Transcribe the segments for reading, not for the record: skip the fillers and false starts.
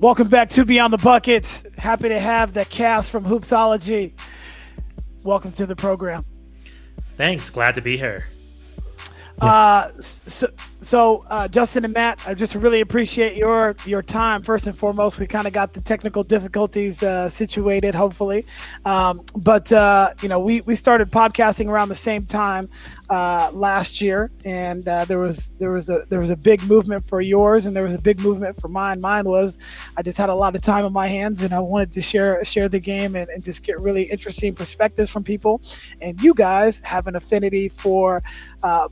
Welcome back to Beyond the Buckets. Happy to have the cast from Hoopsology. Welcome to the program. Thanks. Glad to be here. So Justin and Matt, I just really appreciate your time. First and foremost, we kind of got the technical difficulties situated, hopefully. But we started podcasting around the same time last year, and there was a big movement for yours, and there was a big movement for mine. Mine was I just had a lot of time on my hands, and I wanted to share the game and just get really interesting perspectives from people. And you guys have an affinity for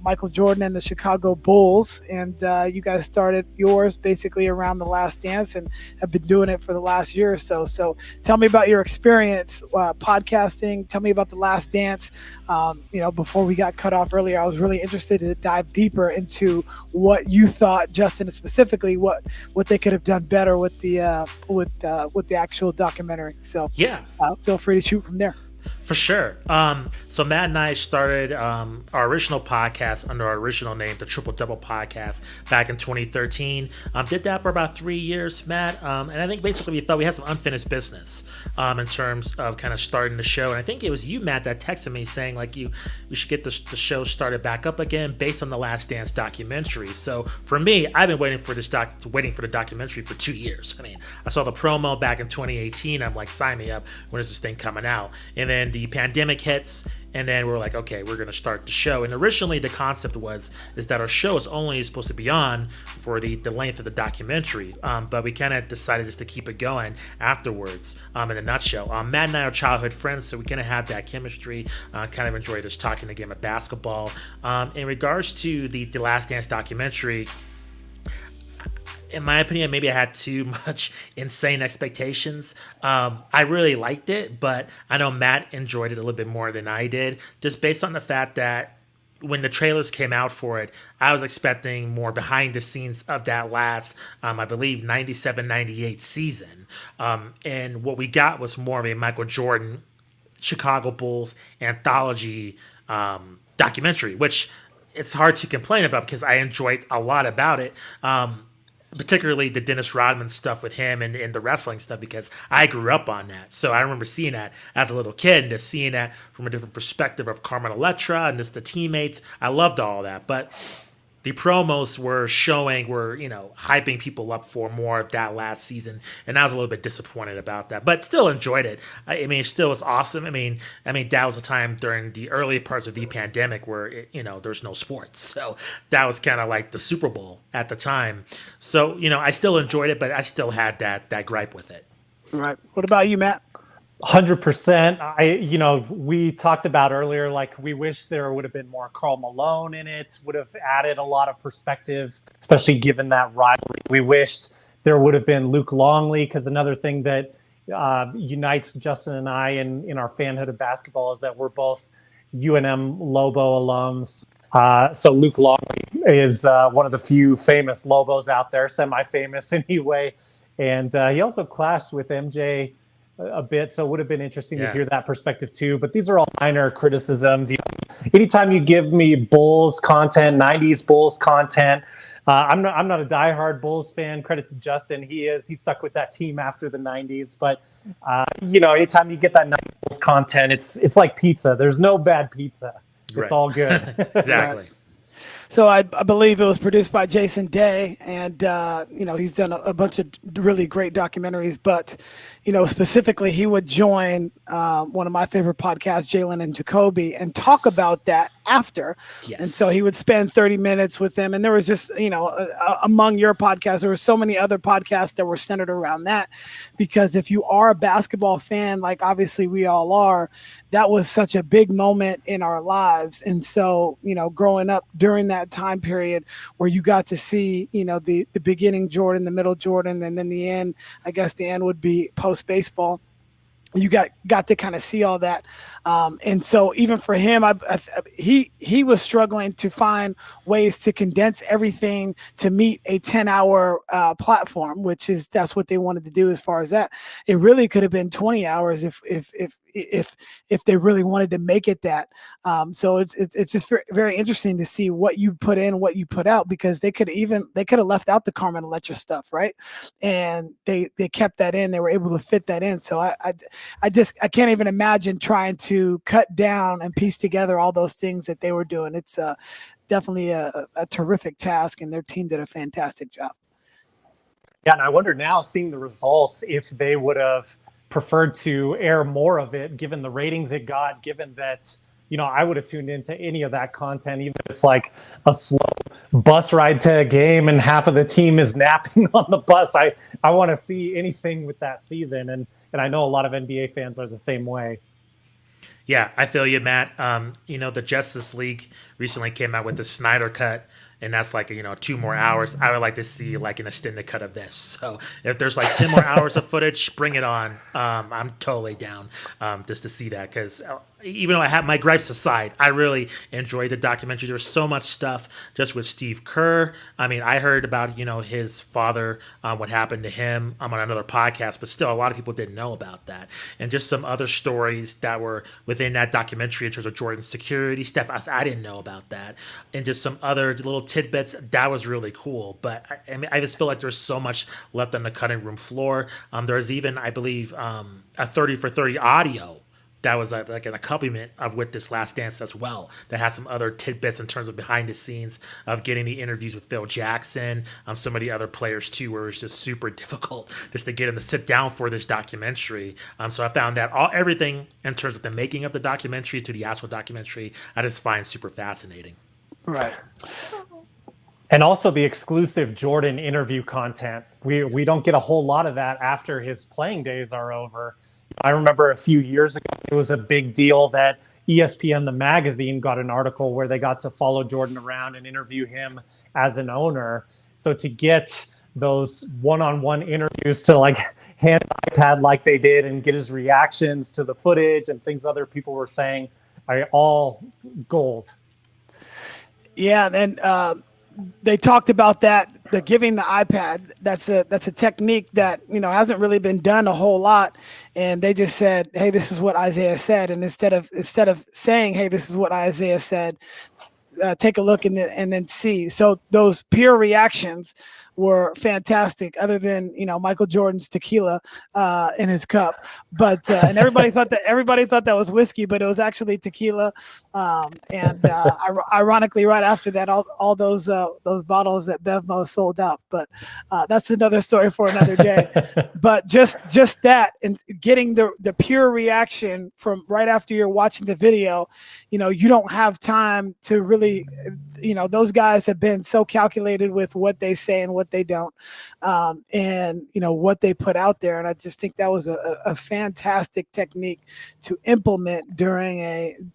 Michael Jordan and the Chicago Bulls, and you guys started yours basically around The Last Dance and have been doing it for the last year or so. So tell me about your experience podcasting. Tell me about The Last Dance. Before we got cut off earlier, I was really interested to dive deeper into what you thought, Justin, specifically what they could have done better with the actual documentary. So yeah, feel free to shoot from there. For sure. So Matt and I started our original podcast under our original name, the Triple Double Podcast, back in 2013. Did that for about 3 years, Matt. And I think basically we felt we had some unfinished business in terms of kind of starting the show. And I think it was you, Matt, that texted me saying we should get the show started back up again based on the Last Dance documentary. So for me, I've been waiting for the documentary for 2 years. I mean, I saw the promo back in 2018. I'm like, sign me up. When is this thing coming out? And then the pandemic hits, and then we're like, okay, we're going to start the show. And originally the concept is that our show is only supposed to be on for the length of the documentary, but we kind of decided just to keep it going afterwards. In a nutshell, Matt and I are childhood friends, so we kind of have that chemistry, kind of enjoy just talking the game of basketball. In regards to the Last Dance documentary, in my opinion, maybe I had too much insane expectations. I really liked it, but I know Matt enjoyed it a little bit more than I did, just based on the fact that when the trailers came out for it, I was expecting more behind the scenes of that last, I believe, 97-98 season. And what we got was more of a Michael Jordan, Chicago Bulls anthology documentary, which it's hard to complain about because I enjoyed a lot about it. Particularly the Dennis Rodman stuff with him and the wrestling stuff, because I grew up on that. So I remember seeing that as a little kid and just seeing that from a different perspective of Carmen Electra and just the teammates. I loved all that. But the promos were hyping people up for more of that last season. And I was a little bit disappointed about that, but still enjoyed it. I mean, it still was awesome. I mean, that was a time during the early parts of the pandemic where, there's no sports. So that was kind of like the Super Bowl at the time. So, I still enjoyed it, but I still had that gripe with it. All right. What about you, Matt? 100%. We talked about earlier, we wish there would have been more Karl Malone in it, would have added a lot of perspective, especially given that rivalry. We wished there would have been Luke Longley, because another thing that unites Justin and I in our fanhood of basketball is that we're both UNM Lobo alums. So Luke Longley is one of the few famous Lobos out there, semi-famous anyway. And he also clashed with MJ a bit, so it would have been interesting to hear that perspective too. But these are all minor criticisms. Anytime you give me Bulls content, 90s Bulls content, I'm not a diehard Bulls fan. Credit to Justin, he stuck with that team after the 90s. But anytime you get that 90s Bulls content, it's like pizza. There's no bad pizza. It's all good. Exactly. Right. So I believe it was produced by Jason Day, and he's done a bunch of really great documentaries. But specifically, he would join one of my favorite podcasts, Jalen and Jacoby, and talk about that after. Yes. And so he would spend 30 minutes with them. And there was just among your podcasts, there were so many other podcasts that were centered around that. Because if you are a basketball fan, like obviously we all are, that was such a big moment in our lives. And so growing up during that time period where you got to see, the beginning Jordan, the middle Jordan, and then the end, I guess the end would be post baseball. you got to kind of see all that. And so even for him, he was struggling to find ways to condense everything to meet a 10-hour platform, that's what they wanted to do. As far as that, it really could have been 20 hours if they really wanted to make it that. So it's just very, very interesting to see what you put in, what you put out, because they could have left out the Carmen Electra stuff, right? And they kept that in. They were able to fit that in. So I can't even imagine trying to cut down and piece together all those things that they were doing. It's definitely a terrific task, and their team did a fantastic job. Yeah, and I wonder now, seeing the results, if they would have preferred to air more of it, given the ratings it got, given that, I would have tuned into any of that content, even if it's like a slow bus ride to a game and half of the team is napping on the bus. I want to see anything with that season. And I know a lot of NBA fans are the same way. Yeah, I feel you, Matt. The Justice League recently came out with the Snyder Cut, and that's like, 2 more hours. I would like to see like an extended cut of this. So if there's like 10 more hours of footage, bring it on. I'm totally down just to see that, because even though I have my gripes aside, I really enjoyed the documentary. There's so much stuff just with Steve Kerr. I mean, I heard about, his father, what happened to him on another podcast, but still a lot of people didn't know about that. And just some other stories that were within that documentary in terms of Jordan's security stuff. I didn't know about that. And just some other little tidbits. That was really cool. But I just feel like there's so much left on the cutting room floor. There's even, I believe, a 30 for 30 audio that was like an accompaniment of with this Last Dance as well, that has some other tidbits in terms of behind the scenes of getting the interviews with Phil Jackson, some of the other players too, where it's just super difficult just to get them to sit down for this documentary. So I found that everything in terms of the making of the documentary to the actual documentary, I just find super fascinating. Right. And also the exclusive Jordan interview content. We don't get a whole lot of that after his playing days are over. I remember a few years ago, it was a big deal that ESPN, the magazine, got an article where they got to follow Jordan around and interview him as an owner. So to get those one-on-one interviews, to like hand the iPad like they did and get his reactions to the footage and things other people were saying, are all gold. Yeah, and they talked about that, the giving the iPad. That's a technique that hasn't really been done a whole lot. And they just said, "Hey, this is what Isaiah said." And instead of saying, "Hey, this is what Isaiah said," take a look and then see. So those peer reactions were fantastic, other than Michael Jordan's tequila in his cup, but and everybody thought that was whiskey, but it was actually tequila. And ironically, right after that, all those bottles at Bevmo sold out. But that's another story for another day. But just that, and getting the pure reaction from right after you're watching the video, you don't have time to really, those guys have been so calculated with what they say and what they don't, and what they put out there. And I just think that was a fantastic technique to implement during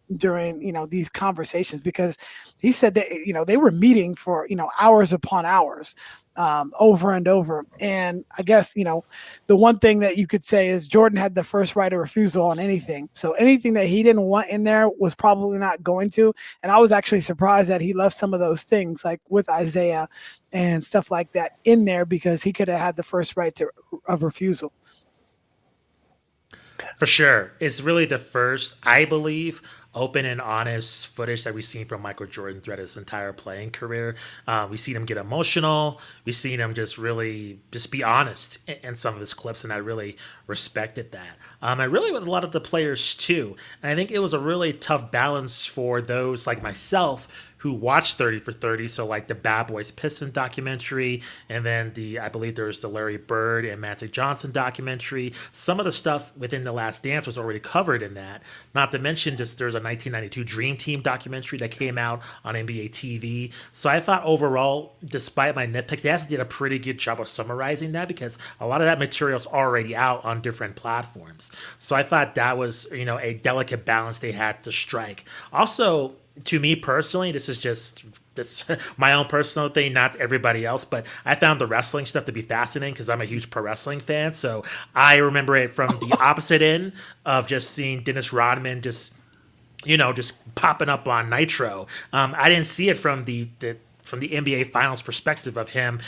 these conversations, because he said that they were meeting for hours upon hours, over and over. And I guess the one thing that you could say is Jordan had the first right of refusal on anything. So anything that he didn't want in there was probably not going to. And I was actually surprised that he left some of those things, like with Isaiah and stuff like that, in there, because he could have had the first right of refusal. For sure. It's really the first, I believe, open and honest footage that we've seen from Michael Jordan throughout his entire playing career. We've seen him get emotional. We've seen him just really just be honest in some of his clips, and I really respected that. I really with a lot of the players too. And I think it was a really tough balance for those like myself who watched 30 for 30, so like the Bad Boys Pistons documentary, and then I believe there was the Larry Bird and Magic Johnson documentary. Some of the stuff within The Last Dance was already covered in that. Not to mention just there's a 1992 Dream Team documentary that came out on NBA TV. So I thought overall, despite my nitpicks, they actually did a pretty good job of summarizing that, because a lot of that material's already out on different platforms. So I thought that was, a delicate balance they had to strike. Also, to me personally, this is just this my own personal thing, not everybody else, but I found the wrestling stuff to be fascinating because I'm a huge pro wrestling fan. So I remember it from the opposite end of just seeing Dennis Rodman just popping up on Nitro. I didn't see it from the NBA Finals perspective of him,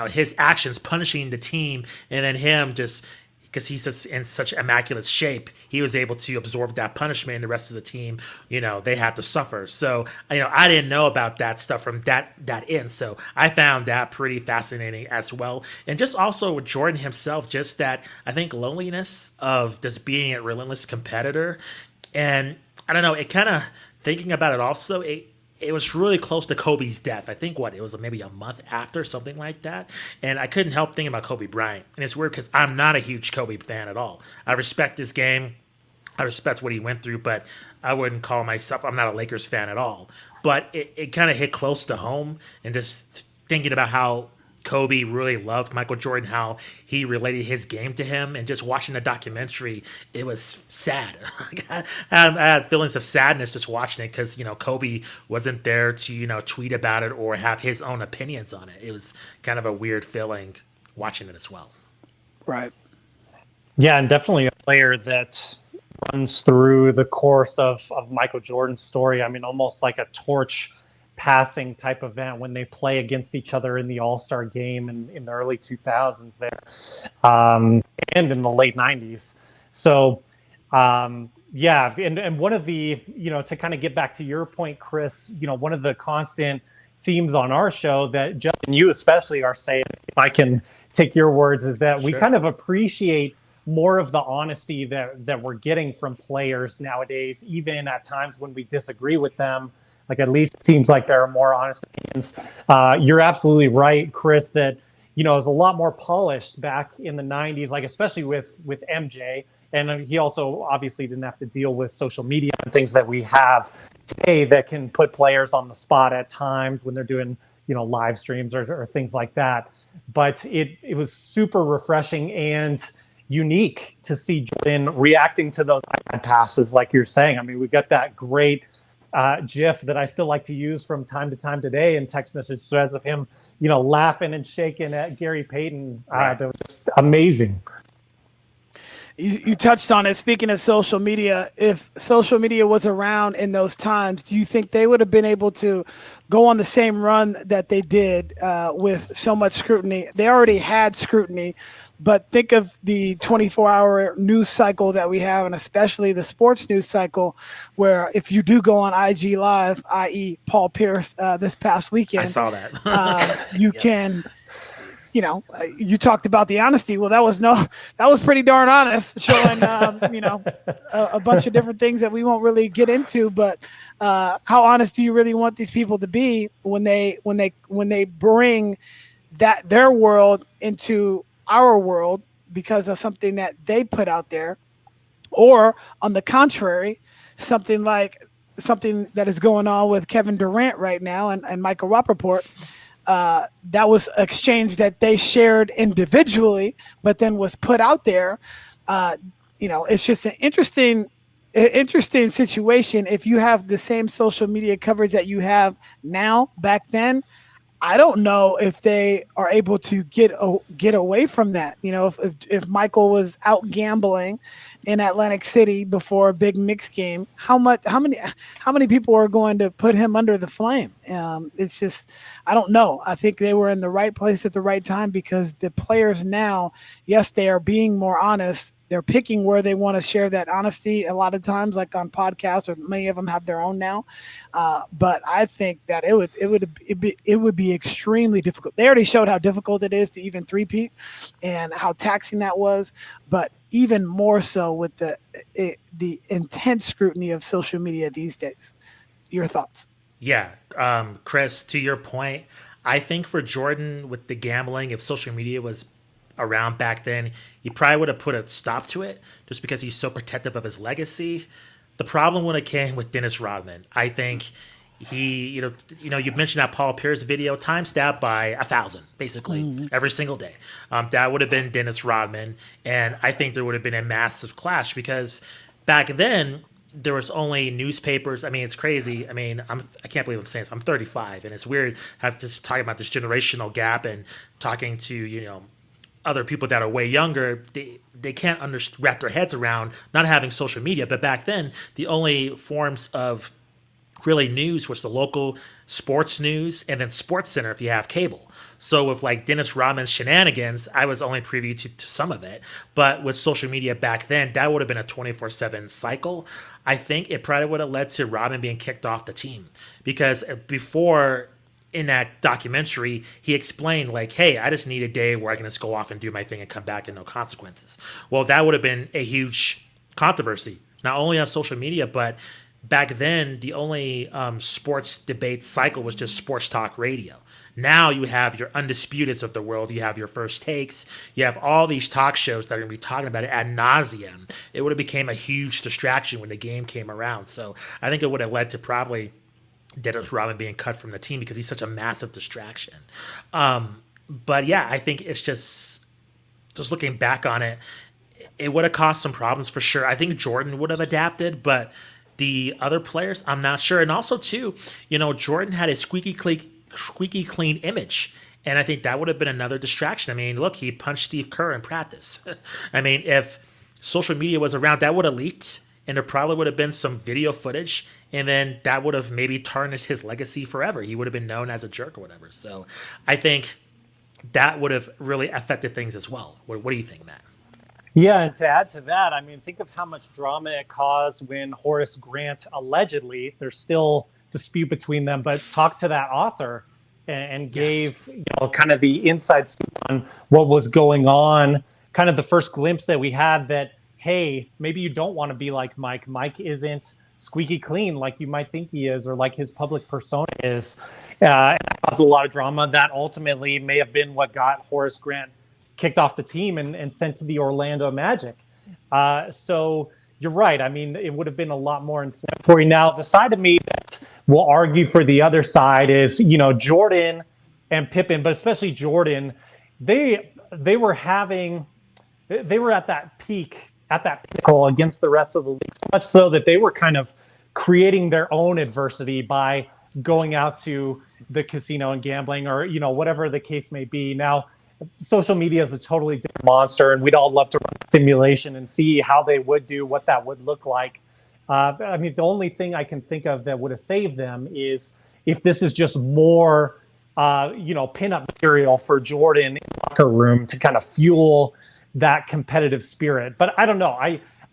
his actions punishing the team, and then him just because he's just in such immaculate shape, he was able to absorb that punishment, and the rest of the team, they had to suffer. So, I didn't know about that stuff from that end. So I found that pretty fascinating as well. And just also with Jordan himself, just that, I think, loneliness of just being a relentless competitor. And I don't know, it kind of, thinking about it also, it was really close to Kobe's death. I think it was maybe a month after, something like that. And I couldn't help thinking about Kobe Bryant. And it's weird because I'm not a huge Kobe fan at all. I respect his game. I respect what he went through, but I wouldn't call myself, I'm not a Lakers fan at all. But it kind of hit close to home, and just thinking about how Kobe really loved Michael Jordan, how he related his game to him, and just watching the documentary, it was sad. I had feelings of sadness just watching it because, Kobe wasn't there to, tweet about it or have his own opinions on it. It was kind of a weird feeling watching it as well. Right. Yeah, and definitely a player that runs through the course of Michael Jordan's story. I mean, almost like a torch passing type event when they play against each other in the All-Star game in the early 2000s there, and in the late 90s. So, yeah, and one of the, to kind of get back to your point, Chris, one of the constant themes on our show that Justin, you especially are saying, if I can take your words, is that we kind of appreciate more of the honesty that we're getting from players nowadays, even at times when we disagree with them. Like, at least it seems like there are more honest opinions. You're absolutely right, Chris, that, it was a lot more polished back in the 90s, like especially with MJ. And he also obviously didn't have to deal with social media and things that we have today that can put players on the spot at times when they're doing, live streams or things like that. But it was super refreshing and unique to see Jordan reacting to those passes, like you're saying. I mean, we got that great GIF that I still like to use from time to time today in text message threads of him, laughing and shaking at Gary Payton. That was just amazing. You touched on it. Speaking of social media, if social media was around in those times, do you think they would have been able to go on the same run that they did with so much scrutiny? They already had scrutiny, but think of the 24-hour news cycle that we have, and especially the sports news cycle, where if you do go on IG Live, i.e. Paul Pierce this past weekend, I saw that. You can... you talked about the honesty. Well, that was pretty darn honest, showing, a bunch of different things that we won't really get into. But how honest do you really want these people to be when they bring their world into our world because of something that they put out there, or on the contrary, something that is going on with Kevin Durant right now and Michael Rappaport. That was exchange that they shared individually, but then was put out there. It's just an interesting situation. If you have the same social media coverage that you have now, back then, I don't know if they are able to get away from that. If Michael was out gambling in Atlantic City before a big Knicks game, how many people are going to put him under the flame? It's just, I don't know. I think they were in the right place at the right time, because the players now, yes, they are being more honest. They're picking where they want to share that honesty a lot of times, like on podcasts, or many of them have their own now. But I think that it would be extremely difficult. They already showed how difficult it is to even three-peat and how taxing that was. But even more so with the intense scrutiny of social media these days. Your thoughts? Yeah. Chris, to your point, I think for Jordan with the gambling, if social media was around back then, he probably would have put a stop to it just because he's so protective of his legacy. The problem when it came with Dennis Rodman, I think he, you mentioned that Paul Pierce video, time stabbed by 1,000, basically, every single day. That would have been Dennis Rodman, and I think there would have been a massive clash because back then, there was only newspapers. I mean, it's crazy. I mean, I can't believe I'm saying this. I'm 35, and it's weird have to talk about this generational gap and talking to, you know, other people that are way younger. They can't wrap their heads around not having social media. But back then, the only forms of really news was the local sports news and then Sports Center if you have cable. So with like Dennis Rodman's shenanigans, I was only privy to some of it. But with social media back then, that would have been a 24/7 cycle. I think it probably would have led to Rodman being kicked off the team, because before, in that documentary, he explained like, hey, I just need a day where I can just go off and do my thing and come back and no consequences. Well, that would have been a huge controversy, not only on social media, but back then, the only sports debate cycle was just sports talk radio. Now you have your Undisputeds of the world. You have your First Takes. You have all these talk shows that are going to be talking about it ad nauseum. It would have became a huge distraction when the game came around. So I think it would have led to probably Dennis Rodman being cut from the team because he's such a massive distraction. But yeah, I think it's just looking back on it, it would have caused some problems for sure. I think Jordan would have adapted, but the other players, I'm not sure. And also, too, you know, Jordan had a squeaky clean image. And I think that would have been another distraction. I mean, look, he punched Steve Kerr in practice. I mean, if social media was around, that would have leaked. And there probably would have been some video footage. And then that would have maybe tarnished his legacy forever. He would have been known as a jerk or whatever. So I think that would have really affected things as well. What do you think, Matt? Yeah, and to add to that, I mean, think of how much drama it caused when Horace Grant allegedly, there's still dispute between them, but talked to that author and gave, you know, kind of the inside scoop on what was going on, kind of the first glimpse that we had that, hey, maybe you don't want to be like Mike. Mike isn't squeaky clean like you might think he is, or like his public persona is. And that caused a lot of drama. That ultimately may have been what got Horace Grant kicked off the team and sent to the Orlando Magic. So you're right. I mean, it would have been a lot more inflammatory. Now, the side of me that will argue for the other side is, you know, Jordan and Pippen, but especially Jordan, they were at that peak, at that pinnacle against the rest of the league, so much so that they were kind of creating their own adversity by going out to the casino and gambling, or, you know, whatever the case may be. Now, social media is a totally different monster, and we'd all love to run a simulation and see how they would do, what that would look like. I mean, the only thing I can think of that would have saved them is if this is just more, you know, pinup material for Jordan in the locker room to kind of fuel that competitive spirit. But I don't know.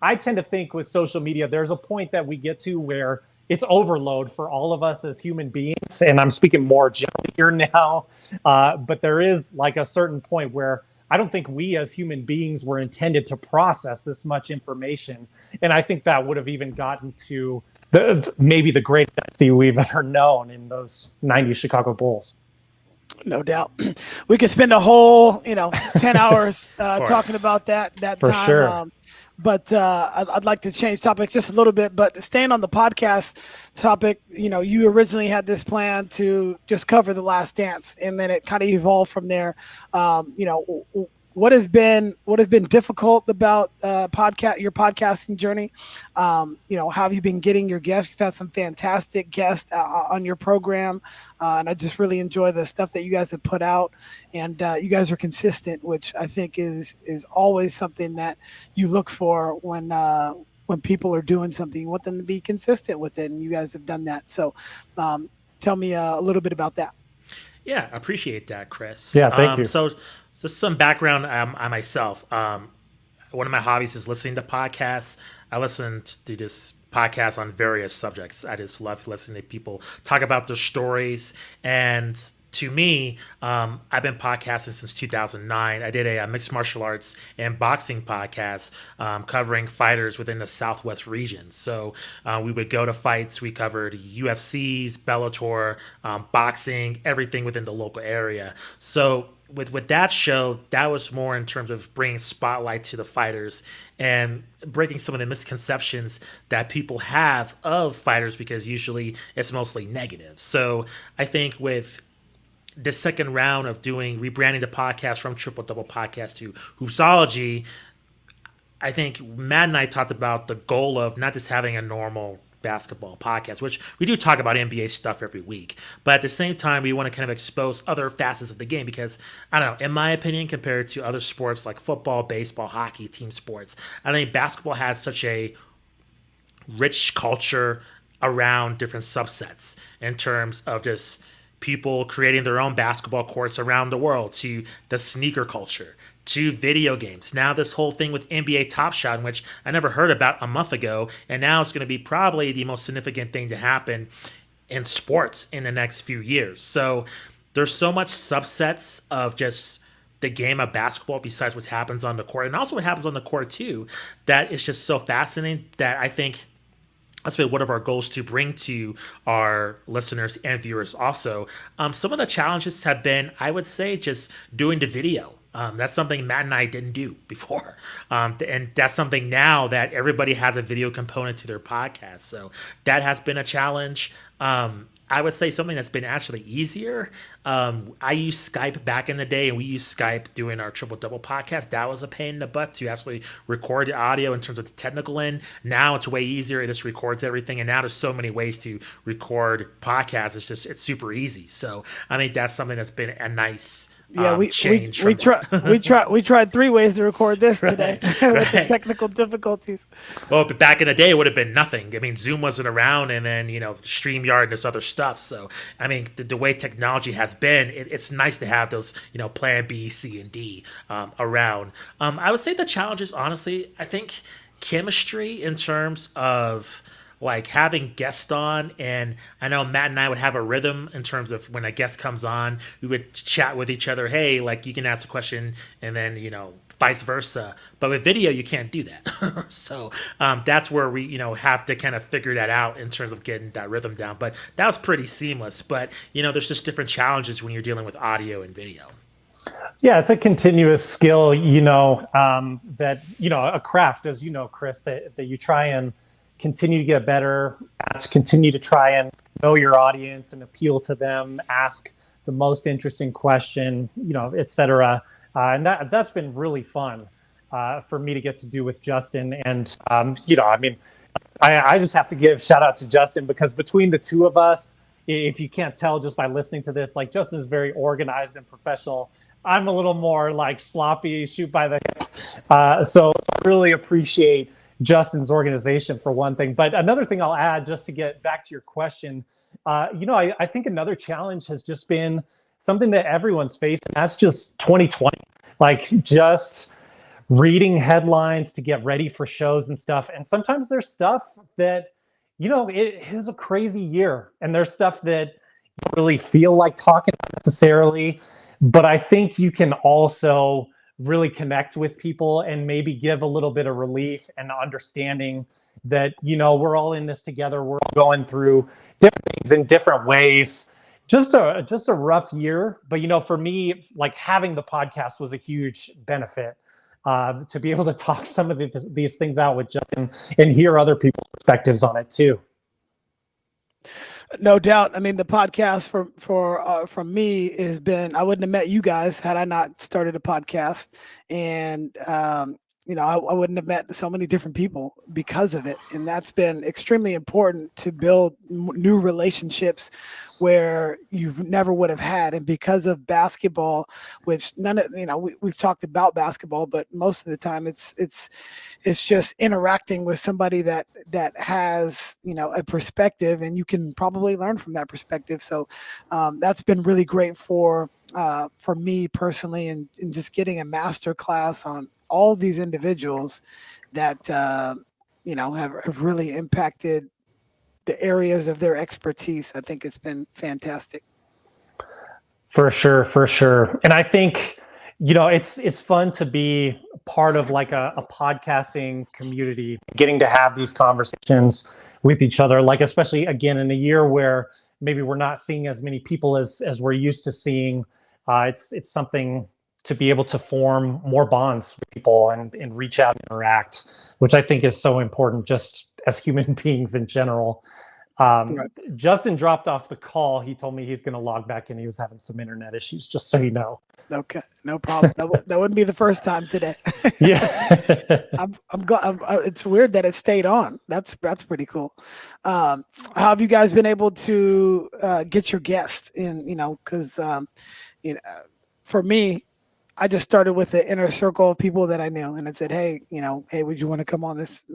I tend to think with social media, there's a point that we get to where it's overload for all of us as human beings. And I'm speaking more generally here now. But there is like a certain point where I don't think we as human beings were intended to process this much information. And I think that would have even gotten to maybe the greatest dynasty we've ever known in those 90 Chicago Bulls. No doubt. We could spend a whole, 10 hours talking about that For time. sure. But I'd like to change topic just a little bit. But staying on the podcast topic, you originally had this plan to just cover The Last Dance, and then it kind of evolved from there. What has been difficult about your podcasting journey? How have you been getting your guests? You've had some fantastic guests on your program, and I just really enjoy the stuff that you guys have put out. And you guys are consistent, which I think is always something that you look for when people are doing something. You want them to be consistent with it, and you guys have done that. So, tell me a little bit about that. Yeah, I appreciate that, Chris. Yeah, thank you. So some background on myself. One of my hobbies is listening to podcasts. I listen to this podcast on various subjects. I just love listening to people talk about their stories. And to me, I've been podcasting since 2009. I did a mixed martial arts and boxing podcast covering fighters within the Southwest region. So we would go to fights. We covered UFCs, Bellator, boxing, everything within the local area. So with that show, that was more in terms of bringing spotlight to the fighters and breaking some of the misconceptions that people have of fighters, because usually it's mostly negative. So I think with the second round of rebranding the podcast from Triple Double Podcast to Hoopsology, I think Matt and I talked about the goal of not just having a normal basketball podcast, which we do talk about NBA stuff every week, but at the same time, we want to kind of expose other facets of the game because, I don't know, in my opinion, compared to other sports like football, baseball, hockey, team sports, I think basketball has such a rich culture around different subsets in terms of just people creating their own basketball courts around the world, to the sneaker culture, to video games. Now this whole thing with NBA Top Shot, which I never heard about a month ago, and now it's going to be probably the most significant thing to happen in sports in the next few years. So there's so much subsets of just the game of basketball besides what happens on the court, and also what happens on the court too, that is just so fascinating that I think that's been one of our goals to bring to our listeners and viewers also. Some of the challenges have been, I would say, just doing the video. That's something Matt and I didn't do before. And that's something now that everybody has a video component to their podcast. So that has been a challenge. I would say something that's been actually easier. I used Skype back in the day, and we used Skype doing our Triple Double podcast. That was a pain in the butt to actually record the audio in terms of the technical end. Now it's way easier. It just records everything. And now there's so many ways to record podcasts. It's super easy. So I think that's something that's been a nice change. We tried 3 ways to record this today with the technical difficulties. Well, but back in the day, it would have been nothing. I mean, Zoom wasn't around, and then StreamYard and this other stuff. So I mean, the way technology has been, it's nice to have those plan B, C, and D around. I would say the challenges, honestly, I think chemistry in terms of like having guests on, and I know Matt and I would have a rhythm in terms of when a guest comes on, we would chat with each other. Hey, like you can ask a question, and then vice versa. But with video, you can't do that. So that's where we have to kind of figure that out in terms of getting that rhythm down. But that was pretty seamless. But there's just different challenges when you're dealing with audio and video. Yeah, it's a continuous skill. That a craft, as you know, Chris, that you try and continue to get better at, continue to try and know your audience and appeal to them, ask the most interesting question, et cetera. And that's been really fun for me to get to do with Justin. And, I just have to give shout out to Justin, because between the two of us, if you can't tell just by listening to this, like Justin is very organized and professional. I'm a little more like sloppy, shoot by the hip. So I really appreciate Justin's organization for one thing. But another thing I'll add, just to get back to your question, I think another challenge has just been something that everyone's faced, and that's just 2020. Like just reading headlines to get ready for shows and stuff. And sometimes there's stuff that, it is a crazy year, and there's stuff that you don't really feel like talking necessarily. But I think you can also really connect with people and maybe give a little bit of relief and understanding that, we're all in this together. We're all going through different things in different ways. Just a rough year. But, for me, like having the podcast was a huge benefit to be able to talk some of these things out with Justin and hear other people's perspectives on it too. No doubt. I mean, the podcast from me has been, I wouldn't have met you guys had I not started a podcast. And, I wouldn't have met so many different people because of it. And that's been extremely important to build new relationships where you never would have had. And because of basketball, which we've talked about basketball, but most of the time it's just interacting with somebody that has, a perspective, and you can probably learn from that perspective. So that's been really great for me personally, and just getting a master class on all these individuals that, have really impacted the areas of their expertise. I think it's been fantastic. For sure. And I think, it's fun to be part of like a podcasting community, getting to have these conversations with each other, like especially again in a year where maybe we're not seeing as many people as we're used to seeing. It's something to be able to form more bonds with people and reach out and interact, which I think is so important just as human beings in general. Right. Justin dropped off the call. He told me he's going to log back in. He was having some internet issues, just so you know. Okay, no problem. That wouldn't be the first time today. Yeah. It's weird that it stayed on. That's pretty cool. How have you guys been able to get your guests in? Because for me, I just started with the inner circle of people that I knew, and I said, "Hey, would you want to come on this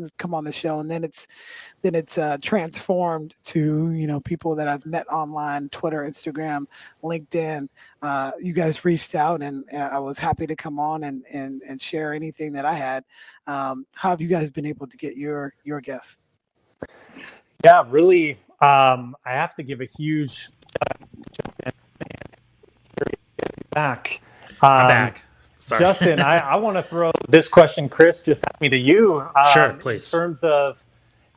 show?" And then it's transformed to people that I've met online, Twitter, Instagram, LinkedIn. You guys reached out, and I was happy to come on and share anything that I had. How have you guys been able to get your guests? Yeah, really. I have to give a huge back. I'm back. Sorry. Justin, I want to throw this question, Chris, just asked me to you. Sure, please. In terms of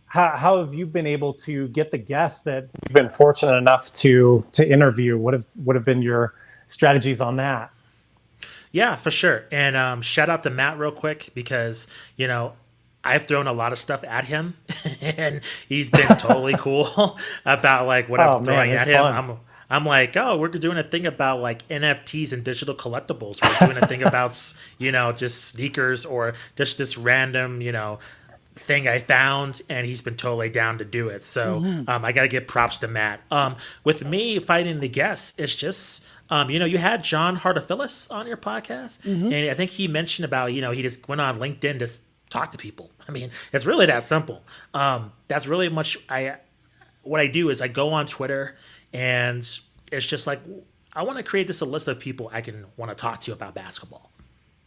how have you been able to get the guests that you've been fortunate enough to interview? What have been your strategies on that? Yeah, for sure. And shout out to Matt real quick because, I've thrown a lot of stuff at him and he's been totally cool about like what I'm throwing at him. Fun. I'm like, oh, we're doing a thing about like NFTs and digital collectibles. We're doing a thing about, just sneakers or just this random, thing I found, and he's been totally down to do it. So I got to give props to Matt. With me finding the guests, it's just, you had John Hartophilus on your podcast, and I think he mentioned about, he just went on LinkedIn to talk to people. I mean, it's really that simple. That's really much what I do is I go on Twitter, and it's just like, I want to create just a list of people I can want to talk to about basketball.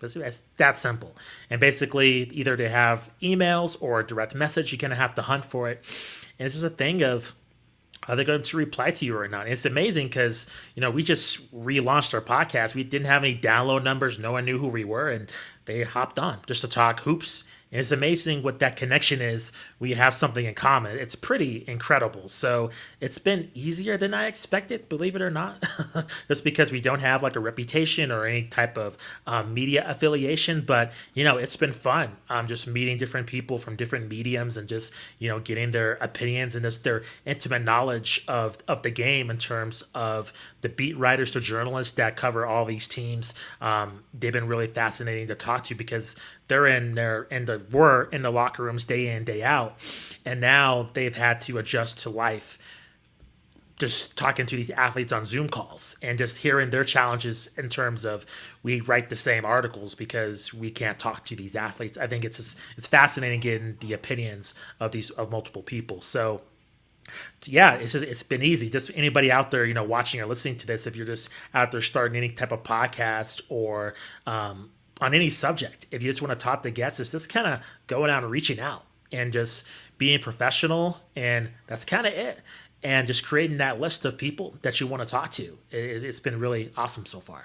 It's that simple. And basically, either they have emails or a direct message, you're going to have to hunt for it. And it's just a thing of, are they going to reply to you or not? And it's amazing because, we just relaunched our podcast. We didn't have any download numbers. No one knew who we were. And they hopped on just to talk hoops. And it's amazing what that connection is. We have something in common. It's pretty incredible. So it's been easier than I expected, believe it or not, just because we don't have like a reputation or any type of media affiliation. But, it's been fun. Just meeting different people from different mediums and just, getting their opinions and just their intimate knowledge of the game in terms of the beat writers to journalists that cover all these teams. They've been really fascinating to talk to because were in the locker rooms day in, day out. And now they've had to adjust to life, just talking to these athletes on Zoom calls and just hearing their challenges in terms of we write the same articles because we can't talk to these athletes. I think it's fascinating getting the opinions of multiple people. So yeah, it's been easy. Just anybody out there, watching or listening to this, if you're just out there starting any type of podcast or, on any subject, if you just want to talk to guests, it's just kind of going out and reaching out and just being professional. And that's kind of it. And just creating that list of people that you want to talk to. It's been really awesome so far.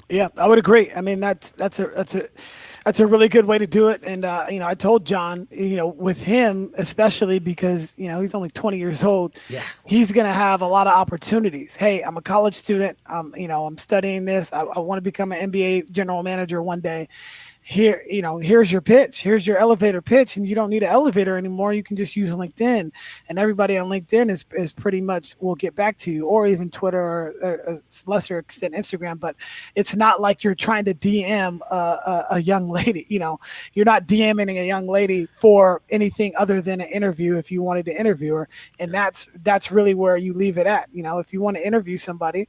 Yeah, I would agree. I mean, that's a really good way to do it. And, I told John, with him, especially because, he's only 20 years old, he's going to have a lot of opportunities. Hey, I'm a college student. I'm studying this. I want to become an NBA general manager one day. Here, here's your pitch. Here's your elevator pitch. And you don't need an elevator anymore. You can just use LinkedIn, and everybody on LinkedIn is pretty much will get back to you, or even Twitter or a lesser extent Instagram. But it's not like you're trying to DM a young lady. You're not DMing a young lady for anything other than an interview if you wanted to interview her. And that's really where you leave it at. If you want to interview somebody,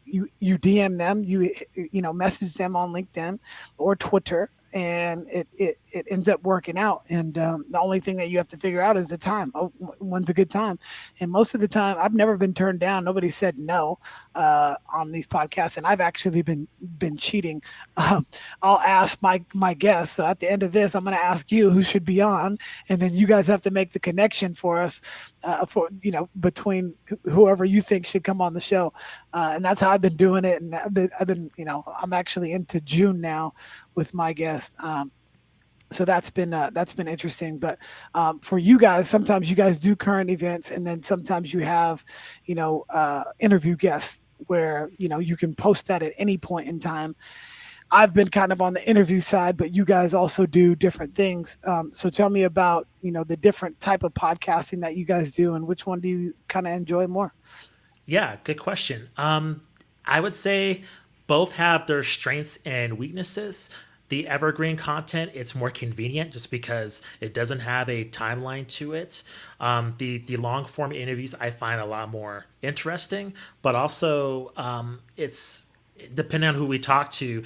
you DM them, you message them on LinkedIn or Twitter, and it ends up working out. And the only thing that you have to figure out is the time. When's a good time? And most of the time, I've never been turned down. Nobody said no on these podcasts, and I've actually been cheating. I'll ask my guests. So at the end of this, I'm going to ask you who should be on, and then you guys have to make the connection for us, between whoever you think should come on the show. And that's how I've been doing it. And I've been I'm actually into June now with my guests. So that's been interesting. But for you guys, sometimes you guys do current events, and then sometimes you have, interview guests where, you can post that at any point in time. I've been kind of on the interview side, but you guys also do different things. So tell me about, the different type of podcasting that you guys do, and which one do you kind of enjoy more? Yeah, good question. I would say both have their strengths and weaknesses. The evergreen content, it's more convenient just because it doesn't have a timeline to it. The long form interviews I find a lot more interesting, but also it's depending on who we talk to.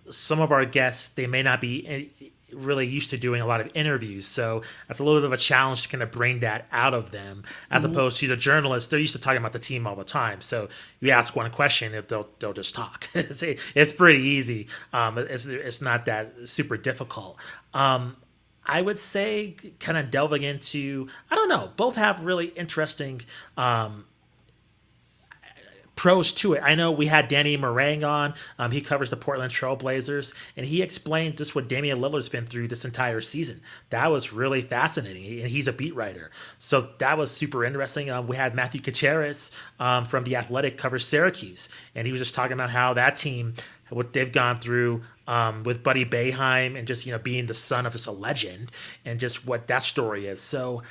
Some of our guests, they may not be really used to doing a lot of interviews, so that's a little bit of a challenge to kind of bring that out of them, as opposed to the journalists. They're used to talking about the team all the time, so you ask one question, they'll just talk. It's pretty easy. It's not that super difficult. I would say kind of delving into, I don't know, both have really interesting pros to it. I know we had Danny Morang on. He covers the Portland Trail Blazers, and he explained just what Damian Lillard's been through this entire season. That was really fascinating, and he's a beat writer, so that was super interesting. We had Matthew Gutierrez from The Athletic covers Syracuse, and he was just talking about how that team, what they've gone through with Buddy Boeheim, and just being the son of just a legend, and just what that story is. So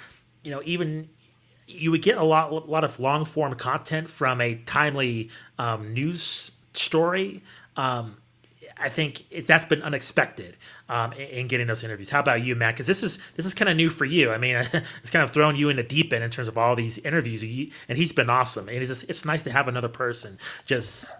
even you would get a lot of long form content from a timely news story. I think that's been unexpected in getting those interviews. How about you, Matt? Because this is kind of new for you. I mean, it's kind of thrown you in the deep end in terms of all these interviews, and he's been awesome. And it's nice to have another person just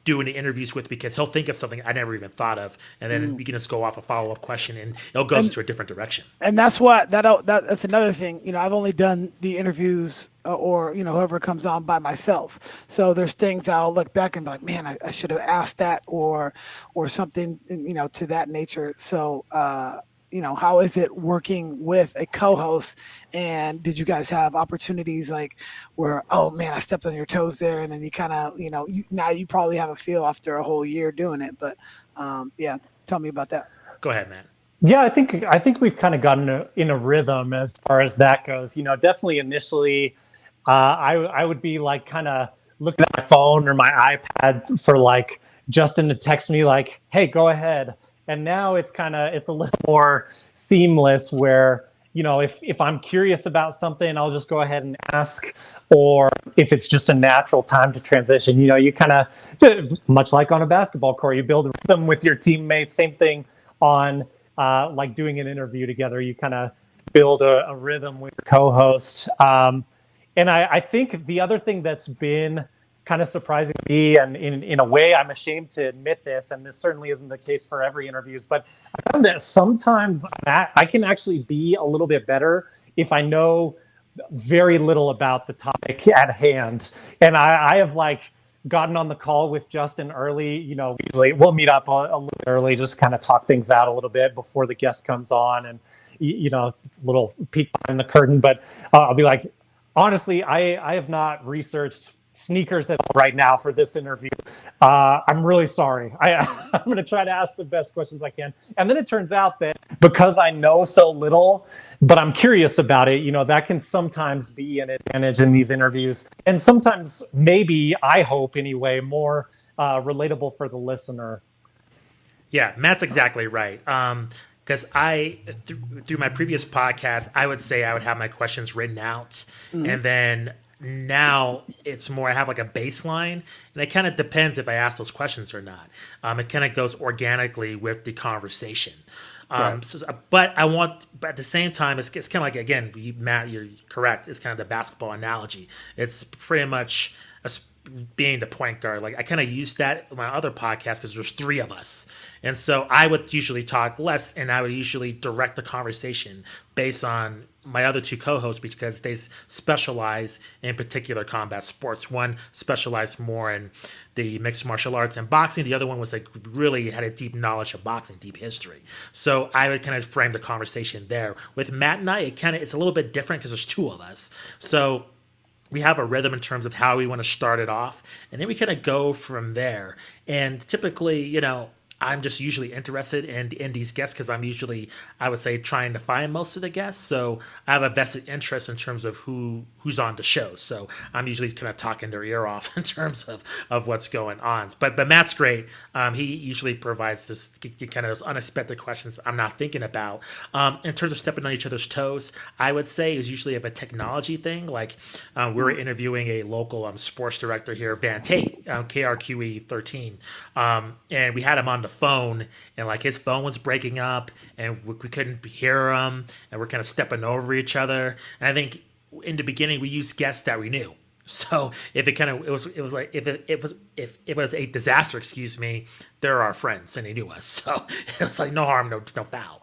doing the interviews with, because he'll think of something I never even thought of, and then we can just go off a follow-up question, and it'll go into a different direction. And that's what that's another thing. I've only done the interviews or whoever comes on by myself. So there's things I'll look back and be like, man, I should have asked that or something to that nature. So how is it working with a co-host? And did you guys have opportunities like where, oh man, I stepped on your toes there, and then you kind of, now you probably have a feel after a whole year doing it. But yeah, tell me about that. Go ahead, Matt. Yeah, I think we've kind of gotten in a rhythm as far as that goes. Definitely initially, I would be like kind of looking at my phone or my iPad for like Justin to text me like, hey, go ahead. And now it's a little more seamless where, if I'm curious about something, I'll just go ahead and ask. Or if it's just a natural time to transition, you kind of, much like on a basketball court, you build a rhythm with your teammates. Same thing on like doing an interview together. You kind of build a rhythm with your co-host. And I think the other thing that's been kind of surprising to me, and in a way I'm ashamed to admit this, and this certainly isn't the case for every interviews, but I found that sometimes I can actually be a little bit better if I know very little about the topic at hand. And I have like gotten on the call with Justin early. Usually we'll meet up a little bit early, just kind of talk things out a little bit before the guest comes on, and it's a little peek behind the curtain. But I'll be like, honestly, I have not researched sneakers at all right now for this interview. I'm really sorry. I'm going to try to ask the best questions I can. And then it turns out that because I know so little, but I'm curious about it, that can sometimes be an advantage in these interviews. And sometimes, maybe, I hope anyway, more relatable for the listener. Yeah, Matt's exactly right. Because through my previous podcast, I would say I would have my questions written out, and then now it's more I have like a baseline, and it kind of depends if I ask those questions or not. It kind of goes organically with the conversation. But at the same time, it's kind of like, again, Matt, you're correct. It's kind of the basketball analogy. It's pretty much being the point guard. Like I kind of use that in my other podcast because there's three of us. And so I would usually talk less, and I would usually direct the conversation based on my other two co-hosts because they specialize in particular combat sports. One specialized more in the mixed martial arts and boxing. The other one was like really had a deep knowledge of boxing, deep history. So I would kind of frame the conversation there. With Matt and I, it's a little bit different because there's two of us. So we have a rhythm in terms of how we want to start it off, and then we kind of go from there. And typically, I'm just usually interested in these guests because I'm usually, I would say, trying to find most of the guests. So I have a vested interest in terms of who's on the show. So I'm usually kind of talking their ear off in terms of what's going on. But Matt's great. He usually provides this kind of those unexpected questions I'm not thinking about. In terms of stepping on each other's toes, I would say it's usually of a technology thing. Like we were interviewing a local sports director here, Van Tate, KRQE 13, and we had him on the phone, and like his phone was breaking up, and we couldn't hear him, and we're kind of stepping over each other. And I think in the beginning we used guests that we knew. So if it was a disaster, excuse me, they're our friends and they knew us. So it was like no harm, no foul.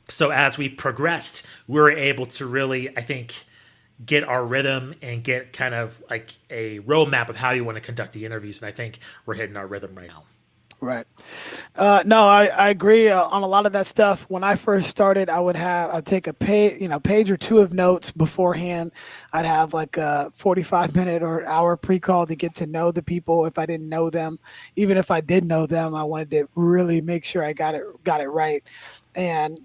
So as we progressed, we were able to really, I think, get our rhythm and get kind of like a roadmap of how you want to conduct the interviews. And I think we're hitting our rhythm right now. Right. No, I agree on a lot of that stuff. When I first started, I'd take a page or two of notes beforehand. I'd have like a 45-minute or hour pre-call to get to know the people if I didn't know them. Even if I did know them, I wanted to really make sure I got it right. And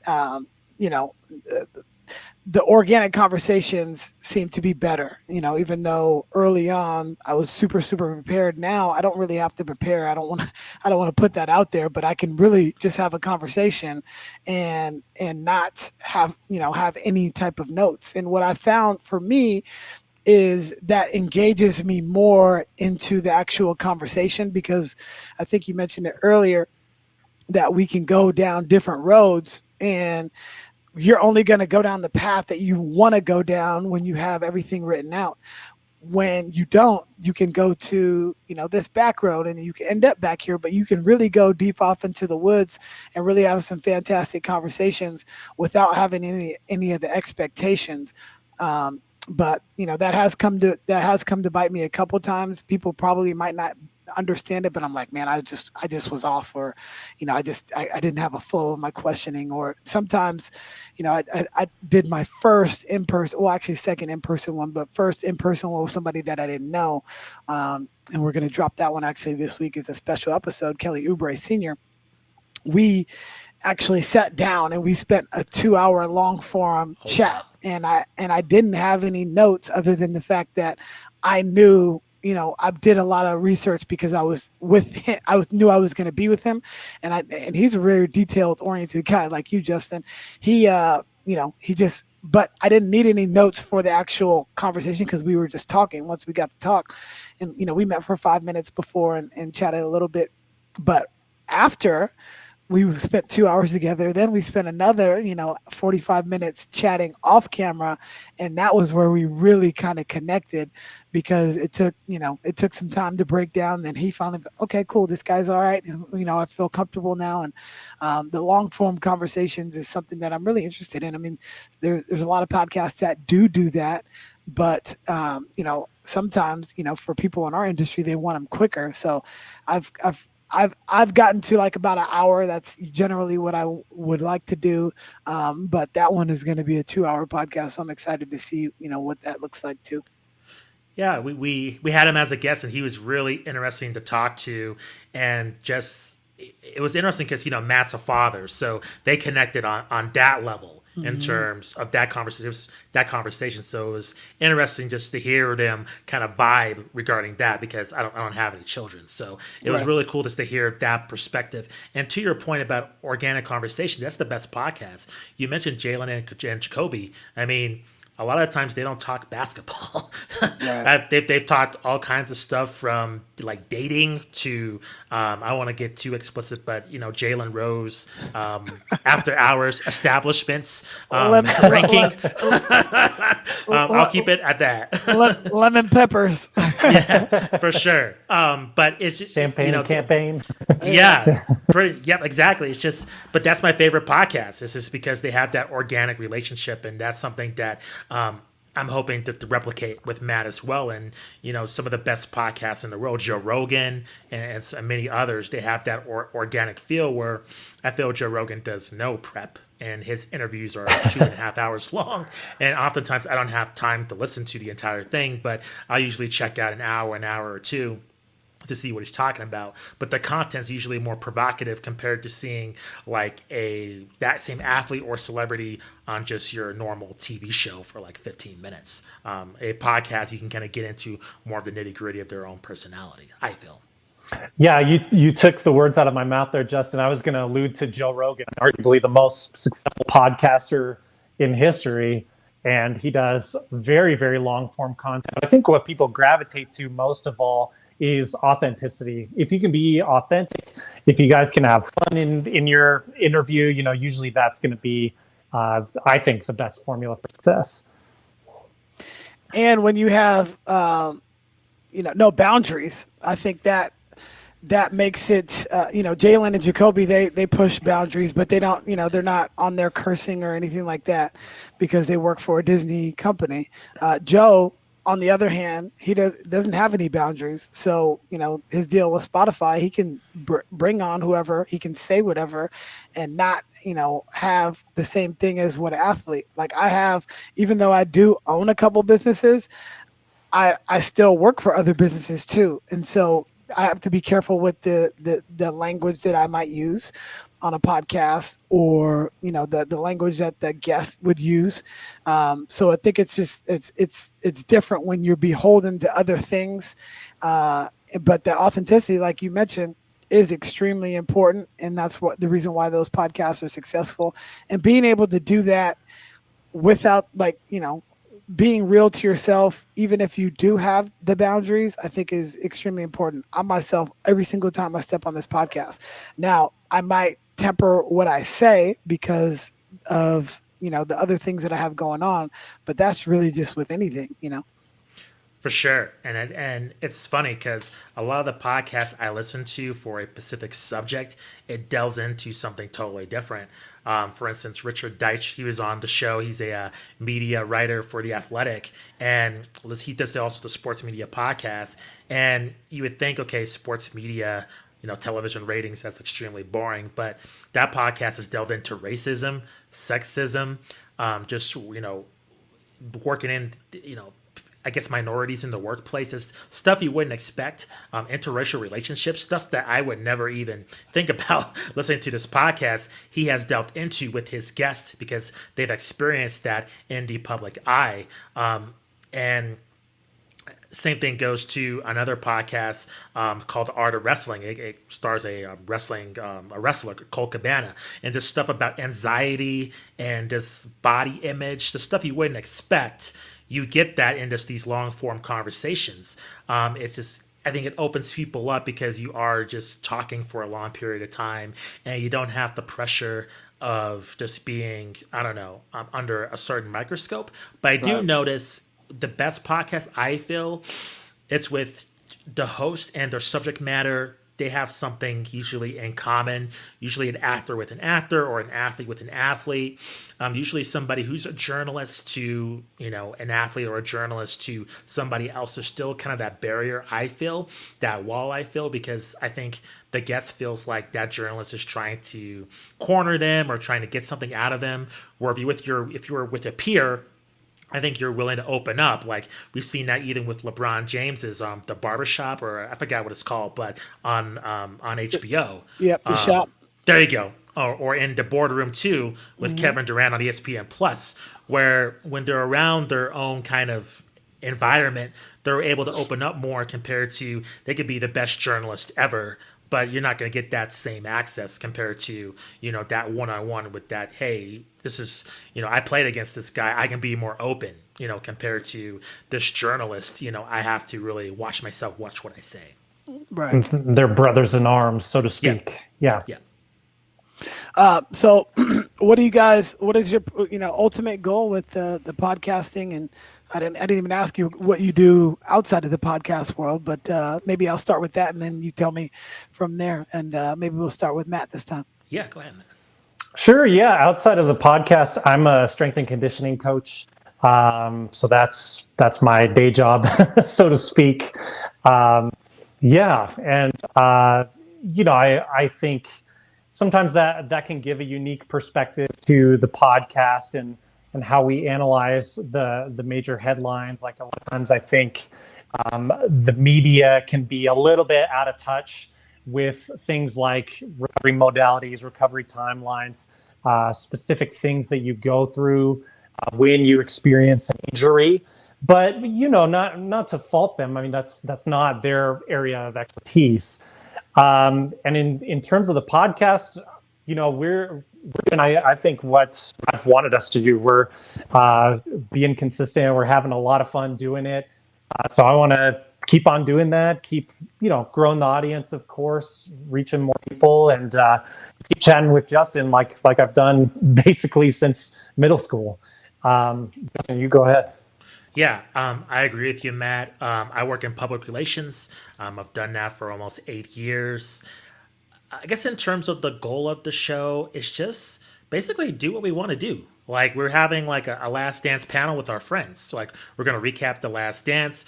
the organic conversations seem to be better, even though early on I was super, super prepared. Now I don't really have to prepare. I don't want to put that out there, but I can really just have a conversation and not have any type of notes. And what I found for me is that engages me more into the actual conversation, because I think you mentioned it earlier that we can go down different roads, and you're only going to go down the path that you want to go down when you have everything written out. When you don't, you can go to, this back road and you can end up back here, but you can really go deep off into the woods and really have some fantastic conversations without having any of the expectations. But that has come to bite me a couple times. People probably might not understand it, but I'm like, man, I just was off, or I didn't have a flow of my questioning. Or sometimes I did my first in-person, well, actually second in-person one, but first in-person one with somebody that I didn't know, and we're going to drop that one actually this week as a special episode. Kelly Oubre Sr. We actually sat down and we spent a 2-hour long forum chat, and I didn't have any notes other than the fact that I knew, I did a lot of research because I was with him. Knew I was going to be with him, and he's a very detailed oriented guy like you, Justin. But I didn't need any notes for the actual conversation because we were just talking once we got to talk. And, we met for 5 minutes before and chatted a little bit, but after we spent 2 hours together, then we spent another, 45 minutes chatting off camera. And that was where we really kind of connected, because it took some time to break down. Then he finally, okay, cool, this guy's all right. And, I feel comfortable now. And the long form conversations is something that I'm really interested in. I mean, there's a lot of podcasts that do that, but, sometimes, for people in our industry, they want them quicker. So I've gotten to like about an hour. That's generally what I would like to do. But that one is going to be a 2-hour podcast. So I'm excited to see, what that looks like too. Yeah, we had him as a guest, and he was really interesting to talk to, and it was interesting because, Matt's a father, so they connected on that level. In terms of that conversation. So it was interesting just to hear them kind of vibe regarding that, because I don't have any children. So it was really cool just to hear that perspective. And to your point about organic conversation, that's the best podcast. You mentioned Jalen and Jacoby. I mean, a lot of times they don't talk basketball. Right. They've talked all kinds of stuff, from like dating to, I want to get too explicit, but Jalen Rose, after hours establishments, ranking. I'll keep it at that. Lemon peppers. Yeah, for sure. But it's champagne campaign. Yeah, yep, exactly. It's just, but that's my favorite podcast. It's just because they have that organic relationship, and that's something that I'm hoping to replicate with Matt as well. And, some of the best podcasts in the world, Joe Rogan and many others, they have that organic feel, where I feel Joe Rogan does no prep, and his interviews are 2.5 hours long. And oftentimes I don't have time to listen to the entire thing, but I usually check out an hour or two. to see what he's talking about, but the content's usually more provocative compared to seeing like that same athlete or celebrity on just your normal TV show for like 15 minutes. A podcast, you can kind of get into more of the nitty gritty of their own personality, I feel. Yeah, you took the words out of my mouth there, Justin. I was going to allude to Joe Rogan, arguably the most successful podcaster in history, and he does very, very long form content. I think what people gravitate to most of all is authenticity. If you can be authentic, if you guys can have fun in your interview, usually that's going to be, I think, the best formula for success. And when you have, no boundaries, I think that makes it, Jalen and Jacoby, they push boundaries, but they don't, they're not on there cursing or anything like that because they work for a Disney company. Joe, on the other hand, he doesn't have any boundaries. So, his deal with Spotify, he can bring on whoever, he can say whatever and not, have the same thing as what an athlete. Like I have, even though I do own a couple businesses, I still work for other businesses too. And so I have to be careful with the language that I might use on a podcast or, the language that the guest would use. So I think it's just, it's different when you're beholden to other things. But the authenticity, like you mentioned, is extremely important. And that's the reason why those podcasts are successful, and being able to do that without being real to yourself, even if you do have the boundaries, I think is extremely important. I myself, every single time I step on this podcast, now I might temper what I say because of, the other things that I have going on, but that's really just with anything, For sure. And it's funny because a lot of the podcasts I listen to for a specific subject, it delves into something totally different. For instance, Richard Deitch, he was on the show. He's a media writer for The Athletic, and he does also the sports media podcast. And you would think, okay, sports media, television ratings, that's extremely boring. But that podcast has delved into racism, sexism, just, working in, I guess, minorities in the workplace. Is stuff you wouldn't expect, interracial relationships, stuff that I would never even think about listening to this podcast. He has delved into with his guests because they've experienced that in the public eye. And same thing goes to another podcast called The Art of Wrestling. It stars a wrestler, Cole Cabana, and just stuff about anxiety and just body image, the stuff you wouldn't expect. You get that in just these long form conversations. It's just, I think it opens people up because you are just talking for a long period of time and you don't have the pressure of just being, under a certain microscope. But I do notice the best podcast, I feel, it's with the host and their subject matter. They have something usually in common, usually an actor with an actor or an athlete with an athlete, usually somebody who's a journalist to, an athlete, or a journalist to somebody else. There's still kind of that barrier, I feel, that wall, I feel, because I think the guest feels like that journalist is trying to corner them or trying to get something out of them. Or if you're with a peer, I think you're willing to open up. Like we've seen that even with LeBron James's The Barbershop, or I forgot what it's called, but on HBO. Yep, The Shop. There you go. Or in The Boardroom too with Kevin Durant on ESPN Plus, where when they're around their own kind of environment, they're able to open up more compared to they could be the best journalist ever, but you're not going to get that same access compared to, that one-on-one with that, hey, this is, I played against this guy. I can be more open, compared to this journalist. I have to really watch what I say. Right. They're brothers in arms, so to speak. Yeah. So what is your, ultimate goal with the podcasting? And I didn't even ask you what you do outside of the podcast world, but maybe I'll start with that and then you tell me from there. And maybe we'll start with Matt this time. Yeah, go ahead, Matt. Sure. Yeah. Outside of the podcast, I'm a strength and conditioning coach. So that's my day job, so to speak. And I think sometimes that can give a unique perspective to the podcast and how we analyze the major headlines. Like a lot of times I think The media can be a little bit out of touch with things like recovery modalities, recovery timelines, specific things that you go through when you experience an injury. But not to fault them. I mean, that's not their area of expertise. And in terms of the podcast, we're and I think what I've wanted us to do, we're being consistent. We're having a lot of fun doing it. So I want to keep on doing that. Keep growing the audience, of course, reaching more people, and keep chatting with Justin like I've done basically since middle school. Justin, you go ahead. Yeah, I agree with you, Matt. I work in public relations. I've done that for almost 8 years. I guess in terms of the goal of the show, it's just basically do what we want to do. Like we're having like a Last Dance panel with our friends. So like we're going to recap the Last Dance.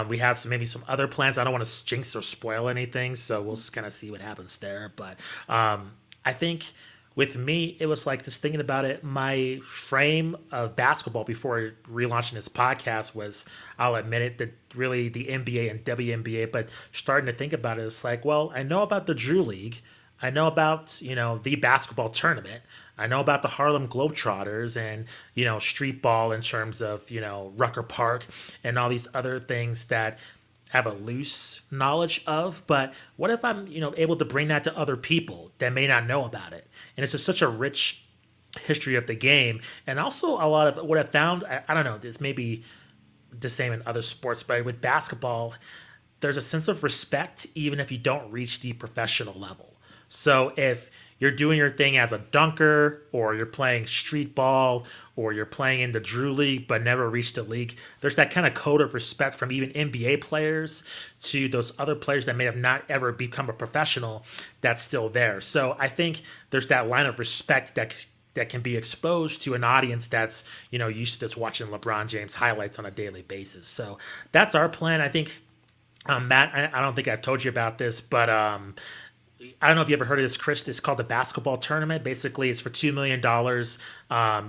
We have maybe some other plans. I don't want to jinx or spoil anything, so we'll just kind of see what happens there. But I think with me, it was like just thinking about it. My frame of basketball before relaunching this podcast was, I'll admit it, that really the NBA and WNBA. But starting to think about it, it's like, well, I know about the Drew League. I know about, the basketball tournament. I know about the Harlem Globetrotters and, street ball in terms of, Rucker Park and all these other things that have a loose knowledge of. But what if I'm, able to bring that to other people that may not know about it? And it's just such a rich history of the game. And also a lot of what I found, I don't know, this may be the same in other sports, but with basketball, there's a sense of respect even if you don't reach the professional level. So if you're doing your thing as a dunker, or you're playing street ball, or you're playing in the Drew League but never reached the league, there's that kind of code of respect from even NBA players to those other players that may have not ever become a professional that's still there. So I think there's that line of respect that can be exposed to an audience that's, used to just watching LeBron James highlights on a daily basis. So that's our plan. I think, Matt, I don't think I've told you about this, but I don't know if you ever heard of this, Chris. It's called the basketball tournament. Basically, it's for $2 million.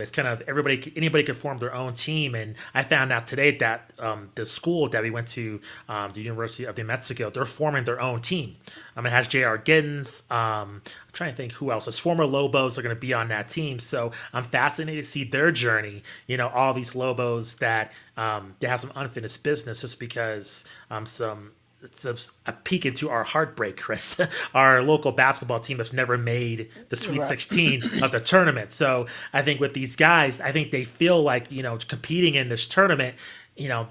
It's kind of anybody can form their own team. And I found out today that the school that we went to, the University of New Mexico, they're forming their own team. It has J.R. Giddens. I'm trying to think who else. His former Lobos are going to be on that team. So I'm fascinated to see their journey. All these Lobos that they have some unfinished business just because it's a peek into our heartbreak, Chris. Our local basketball team has never made the Sweet 16 of the tournament. So I think with these guys, I think they feel like, competing in this tournament,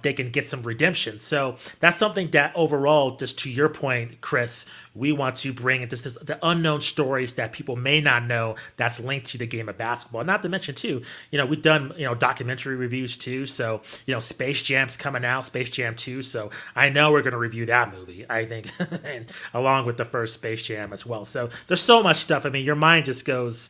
they can get some redemption. So that's something that overall, just to your point, Chris, we want to bring into the unknown stories that people may not know that's linked to the game of basketball. Not to mention, too, we've done, documentary reviews, too. So, Space Jam's coming out, Space Jam 2. So I know we're going to review that movie, I think, and along with the first Space Jam as well. So there's so much stuff. I mean, your mind just goes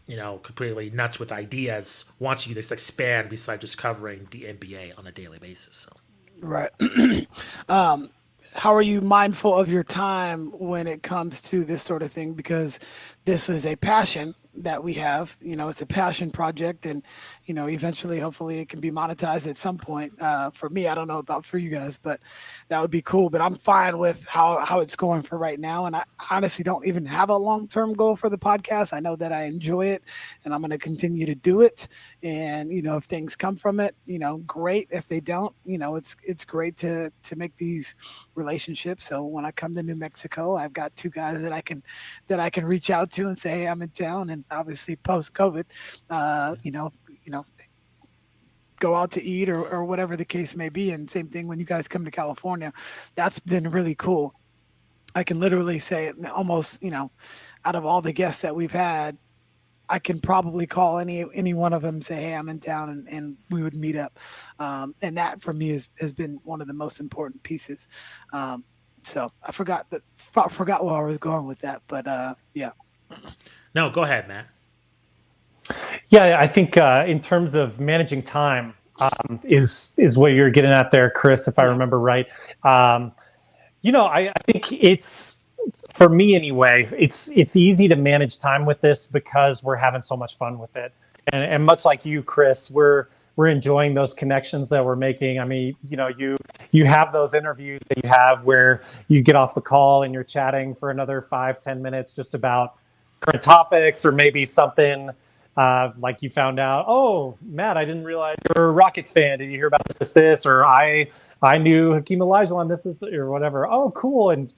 completely nuts with ideas once you just expand besides just covering the NBA on a daily basis. So. Right. How are you mindful of your time when it comes to this sort of thing? Because this is a passion that we have, it's a passion project, and, eventually, hopefully it can be monetized at some point. For me, I don't know about for you guys, but that would be cool. But I'm fine with how it's going for right now. And I honestly don't even have a long-term goal for the podcast. I know that I enjoy it and I'm going to continue to do it. And, if things come from it, great. If they don't, it's great to make these relationships. So when I come to New Mexico, I've got two guys that I can reach out to and say, hey, I'm in town. And obviously post COVID, go out to eat or whatever the case may be. And same thing when you guys come to California, that's been really cool. I can literally say almost, out of all the guests that we've had, I can probably call any one of them, say, hey, I'm in town, and we would meet up. And that for me has been one of the most important pieces. So I forgot where I was going with that, but yeah. No, go ahead, Matt. Yeah, I think in terms of managing time is what you're getting at there, Chris, if I remember right. I think it's, for me anyway, it's easy to manage time with this because we're having so much fun with it. And much like you, Chris, we're we're enjoying those connections that we're making. I mean, you have those interviews that you have where you get off the call and you're chatting for another 5-10 minutes just about current topics, or maybe something like you found out, oh, Matt, I didn't realize you're a Rockets fan. Did you hear about this? Or I knew Hakeem Olajuwon, this, or whatever. Oh, cool. And,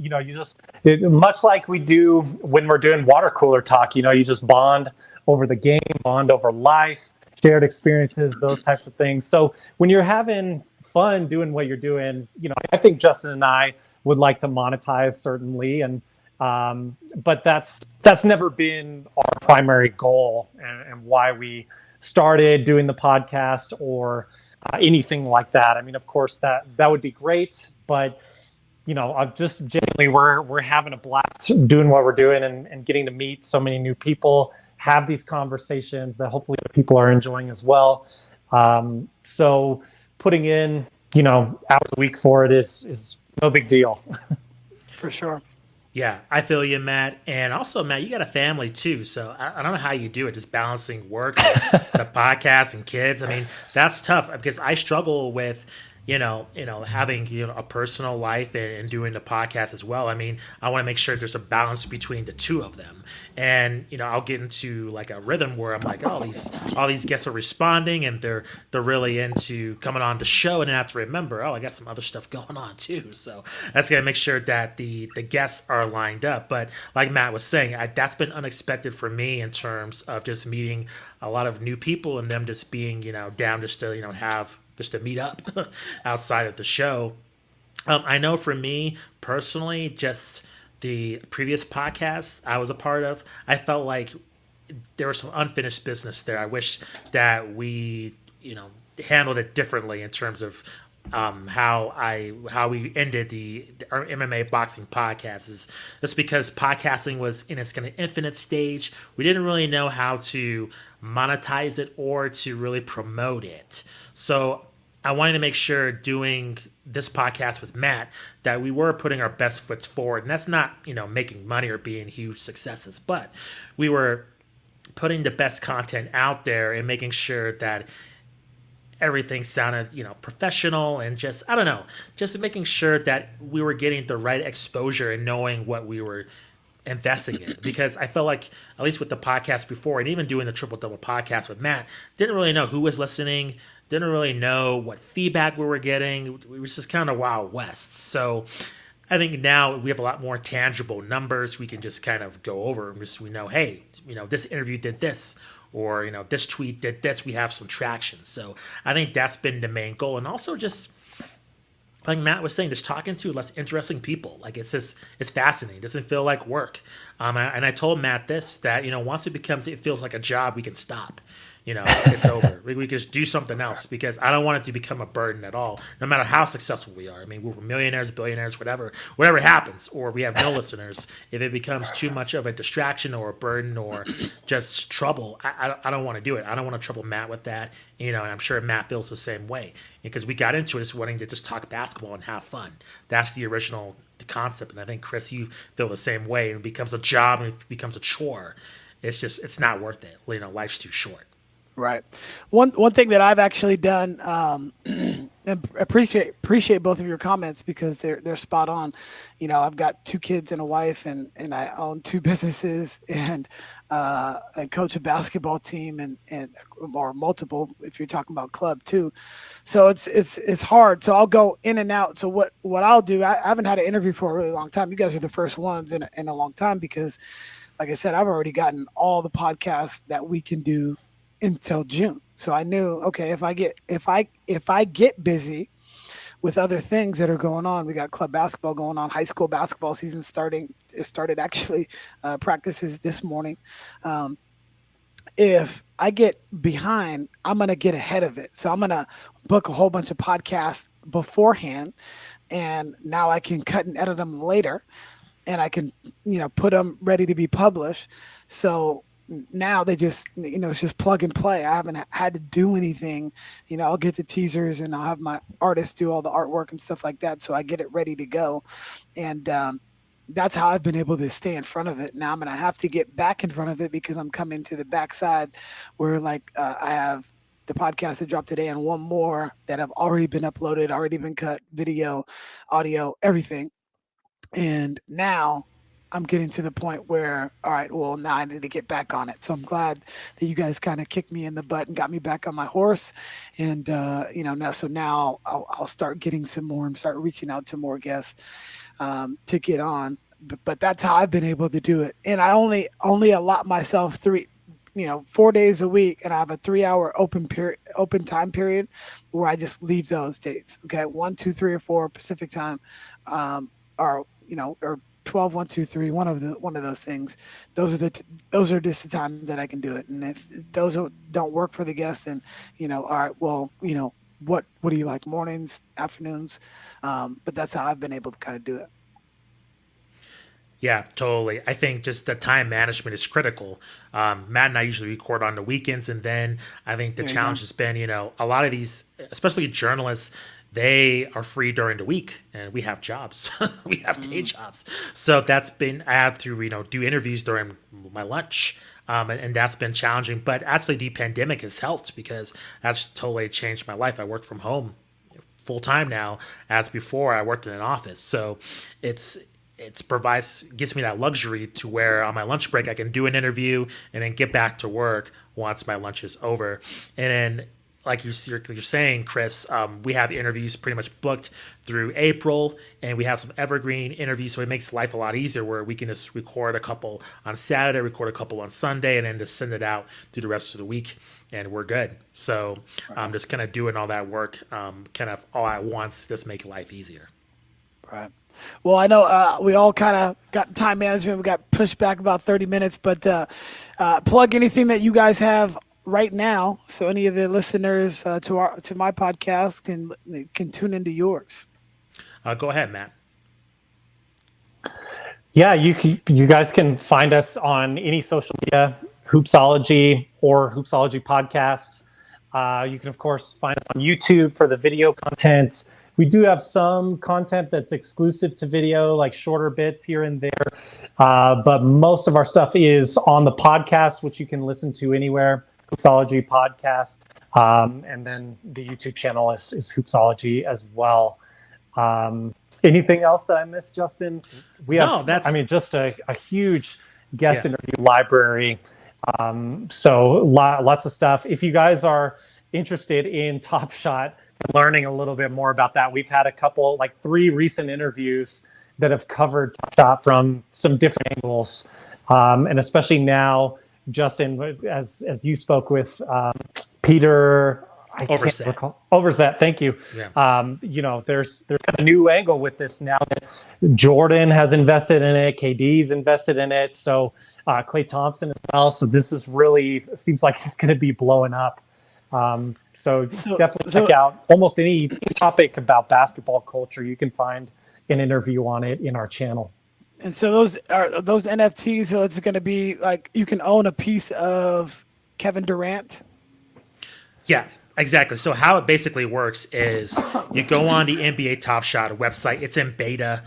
much like we do when we're doing water cooler talk, you just bond over the game, bond over life, shared experiences, those types of things. So when you're having fun doing what you're doing, I think Justin and I would like to monetize, certainly. And, but that's never been our primary goal and why we started doing the podcast or anything like that. I mean, of course, that would be great, but just generally, we're having a blast doing what we're doing and getting to meet so many new people, have these conversations that hopefully people are enjoying as well. So putting in, hours a week for it is no big deal. For sure. Yeah, I feel you, Matt. And also, Matt, you got a family too. So I don't know how you do it, just balancing work with the podcast and kids. I mean, that's tough because I struggle with, having, a personal life and doing the podcast as well. I mean, I want to make sure there's a balance between the two of them. And, I'll get into like a rhythm where I'm like, oh, all these guests are responding and they're really into coming on the show. And then I have to remember, oh, I got some other stuff going on too. So that's going to make sure that the guests are lined up. But like Matt was saying, that's been unexpected for me in terms of just meeting a lot of new people and them just being, down just to, just to meet up outside of the show. I know for me personally, just the previous podcast I was a part of, I felt like there was some unfinished business there. I wish that we, handled it differently in terms of how we ended our MMA boxing podcast. Is just because podcasting was in its kind of infinite stage. We didn't really know how to monetize it or to really promote it. So I wanted to make sure doing this podcast with Matt that we were putting our best foot forward. And that's not, making money or being huge successes, but we were putting the best content out there and making sure that everything sounded, professional and just making sure that we were getting the right exposure and knowing what we were investing in. Because I felt like, at least with the podcast before and even doing the Triple Double podcast with Matt, didn't really know who was listening, didn't really know what feedback we were getting. It was just kind of Wild West. So I think now we have a lot more tangible numbers we can just kind of go over. And we know, hey, this interview did this, or, this tweet did this. We have some traction. So I think that's been the main goal. And also just, like Matt was saying, just talking to less interesting people. Like it's fascinating. It doesn't feel like work. And I told Matt that, once it feels like a job, we can stop. It's over. We just do something else because I don't want it to become a burden at all, no matter how successful we are. I mean, we're millionaires, billionaires, whatever happens, or if we have no listeners, if it becomes too much of a distraction or a burden or just trouble, I don't want to do it. I don't want to trouble Matt with that, and I'm sure Matt feels the same way because we got into it just wanting to just talk basketball and have fun. That's the original concept, and I think, Chris, you feel the same way. It becomes a job and it becomes a chore. It's not worth it. Life's too short. Right. One thing that I've actually done, and appreciate both of your comments because they're spot on. I've got 2 kids and a wife, and I own 2 businesses, and I coach a basketball team, and or multiple if you're talking about club too. So it's hard. So I'll go in and out. So what I'll do, I haven't had an interview for a really long time. You guys are the first ones in a long time because, like I said, I've already gotten all the podcasts that we can do until June. So I knew, okay, if I get busy with other things that are going on, we got club basketball going on, high school basketball season starting. It started actually practices this morning. If I get behind, I'm going to get ahead of it. So I'm going to book a whole bunch of podcasts beforehand, and now I can cut and edit them later, and I can, put them ready to be published. So now they just, it's just plug and play. I haven't had to do anything. I'll get the teasers and I'll have my artists do all the artwork and stuff like that. So I get it ready to go. And that's how I've been able to stay in front of it. Now I'm going to have to get back in front of it because I'm coming to the backside where I have the podcast that dropped today and one more that have already been uploaded, already been cut, video, audio, everything. And now I'm getting to the point where, all right, well, now I need to get back on it. So I'm glad that you guys kind of kicked me in the butt and got me back on my horse. And, now I'll start getting some more and start reaching out to more guests to get on. But that's how I've been able to do it. And I only allot myself 4 days a week, and I have a 3-hour open time period where I just leave those dates. Okay. 1, 2, 3, or 4 Pacific time, or 12, 1, 2, 3, one of those things. Those are just the times that I can do it. And if those don't work for the guests, then, all right, well, what do you like? Mornings, afternoons? But that's how I've been able to kind of do it. Yeah, totally. I think just the time management is critical. Matt and I usually record on the weekends, and then I think the challenge has been, a lot of these, especially journalists, they are free during the week, and we have jobs. We have day jobs. So that's been, I have to, do interviews during my lunch. And that's been challenging. But actually, the pandemic has helped because that's totally changed my life. I work from home full time now, as before I worked in an office. So gives me that luxury to where on my lunch break I can do an interview and then get back to work once my lunch is over. And then, like you're saying, Chris, we have interviews pretty much booked through April, and we have some evergreen interviews, so it makes life a lot easier where we can just record a couple on Saturday, record a couple on Sunday, and then just send it out through the rest of the week, and we're good. So just kind of doing all that work kind of all at once, just make life easier. Right. Well, I know we all kind of got time management. We got pushed back about 30 minutes, but plug anything that you guys have right now, so any of the listeners to my podcast can tune into yours. Go ahead, Matt. Yeah, you guys can find us on any social media, Hoopsology or Hoopsology Podcast. You can, of course, find us on YouTube for the video content. We do have some content that's exclusive to video, like shorter bits here and there. But most of our stuff is on the podcast, which you can listen to anywhere, Hoopsology Podcast. And then the YouTube channel is Hoopsology as well. Anything else that I missed, Justin? We have, just a huge guest interview library. So lots of stuff. If you guys are interested in Top Shot, learning a little bit more about that, we've had a couple, like 3 recent interviews that have covered Top Shot from some different angles. And especially now, Justin, as you spoke with Peter Overzet, thank you. Yeah. There's kind of a new angle with this now that Jordan has invested in it, KD's invested in it, so Klay Thompson as well. So this is really, seems like it's going to be blowing up. So definitely check out almost any topic about basketball culture. You can find an interview on it in our channel. And so those NFTs. So it's going to be like you can own a piece of Kevin Durant. Yeah, exactly. So how it basically works is you go on the NBA Top Shot website. It's in beta.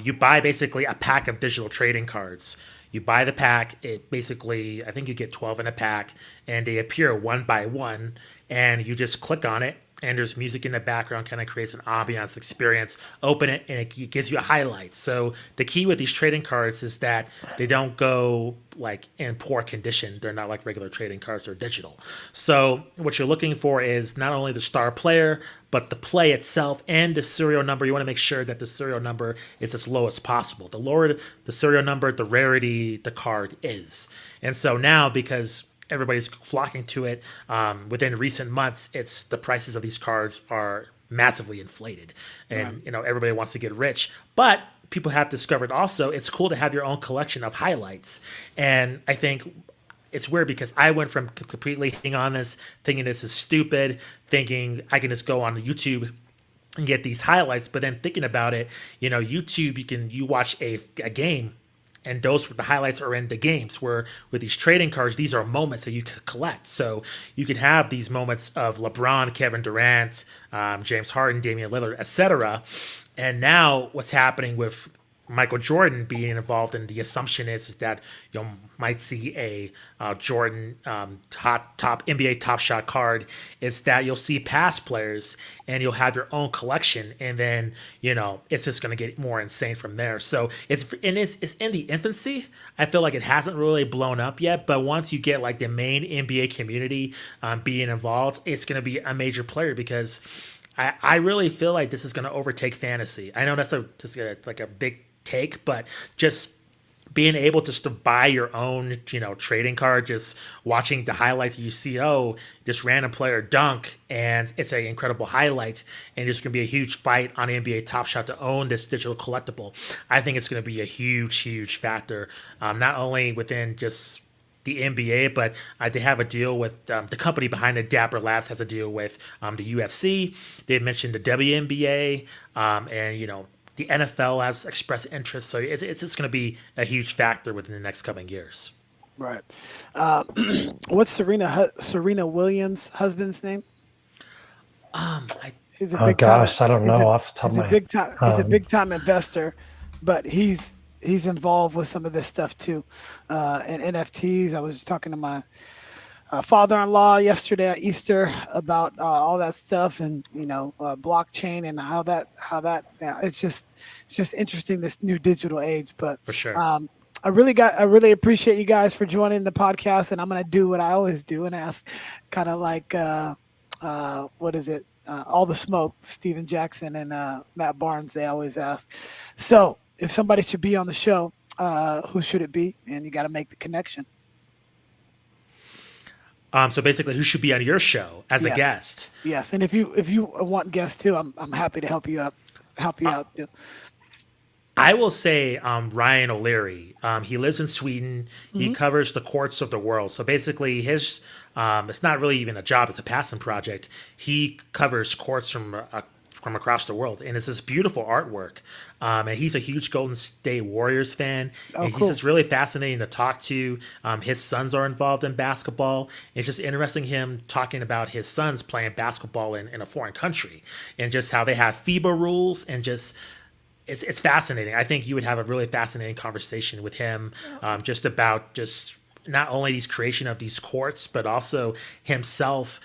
You buy basically a pack of digital trading cards. You buy the pack. It basically, I think you get 12 in a pack, and they appear one by one. And you just click on it, and there's music in the background, kind of creates an ambiance experience. Open it, and it gives you a highlight. So the key with these trading cards is that they don't go like in poor condition. They're not like regular trading cards, they're digital. So what you're looking for is not only the star player, but the play itself and the serial number. You want to make sure that the serial number is as low as possible. The lower the serial number, the rarity the card is. And so now, because everybody's flocking to it, within recent months, the prices of these cards are massively inflated, and everybody wants to get rich. But people have discovered also it's cool to have your own collection of highlights. And I think it's weird because I went from completely hitting on this, thinking this is stupid, thinking I can just go on YouTube and get these highlights. But then thinking about it, YouTube, you watch a game, and the highlights are in the games, where with these trading cards, these are moments that you could collect. So you could have these moments of LeBron, Kevin Durant, James Harden, Damian Lillard, etc. And now what's happening with Michael Jordan being involved, and the assumption is that you might see a Jordan top NBA Top Shot card. Is that you'll see past players and you'll have your own collection, and then it's just going to get more insane from there. So it's in the infancy. I feel like it hasn't really blown up yet, but once you get like the main NBA community being involved, it's going to be a major player, because I really feel like this is going to overtake fantasy. I know that's just a big take, but just being able just to buy your own, trading card, just watching the highlights, you see, this random player dunk, and it's an incredible highlight, and there's going to be a huge fight on NBA Top Shot to own this digital collectible. I think it's going to be a huge, huge factor, not only within just the NBA, but they have a deal with the company behind it, Dapper Labs, has a deal with the UFC. They mentioned the WNBA, and the NFL has expressed interest, so it's just going to be a huge factor within the next coming years. Right. What's Serena Williams' husband's name? He's a big time. I don't know off the top of my head. He's a big time investor, but he's involved with some of this stuff too, and NFTs. I was talking to my father-in-law yesterday at Easter about all that stuff, and blockchain and how that it's just interesting, this new digital age. But for sure, I really appreciate you guys for joining the podcast, and I'm gonna do what I always do and ask, kind of like what is it? All the Smoke, Steven Jackson and Matt Barnes. They always ask. So if somebody should be on the show, who should it be? And you got to make the connection. So basically, who should be on your show as a guest? Yes, and if you want guests too, I'm happy to help you out too. I will say Ryan O'Leary. He lives in Sweden. He covers the courts of the world. So basically, his it's not really even a job; it's a passion project. He covers courts from across the world, and it's this beautiful artwork. And he's a huge Golden State Warriors fan, and he's just really fascinating to talk to. His sons are involved in basketball. It's just interesting him talking about his sons playing basketball in a foreign country, and just how they have FIBA rules, and just it's fascinating. I think you would have a really fascinating conversation with him, just about just not only his creation of these courts, but also himself.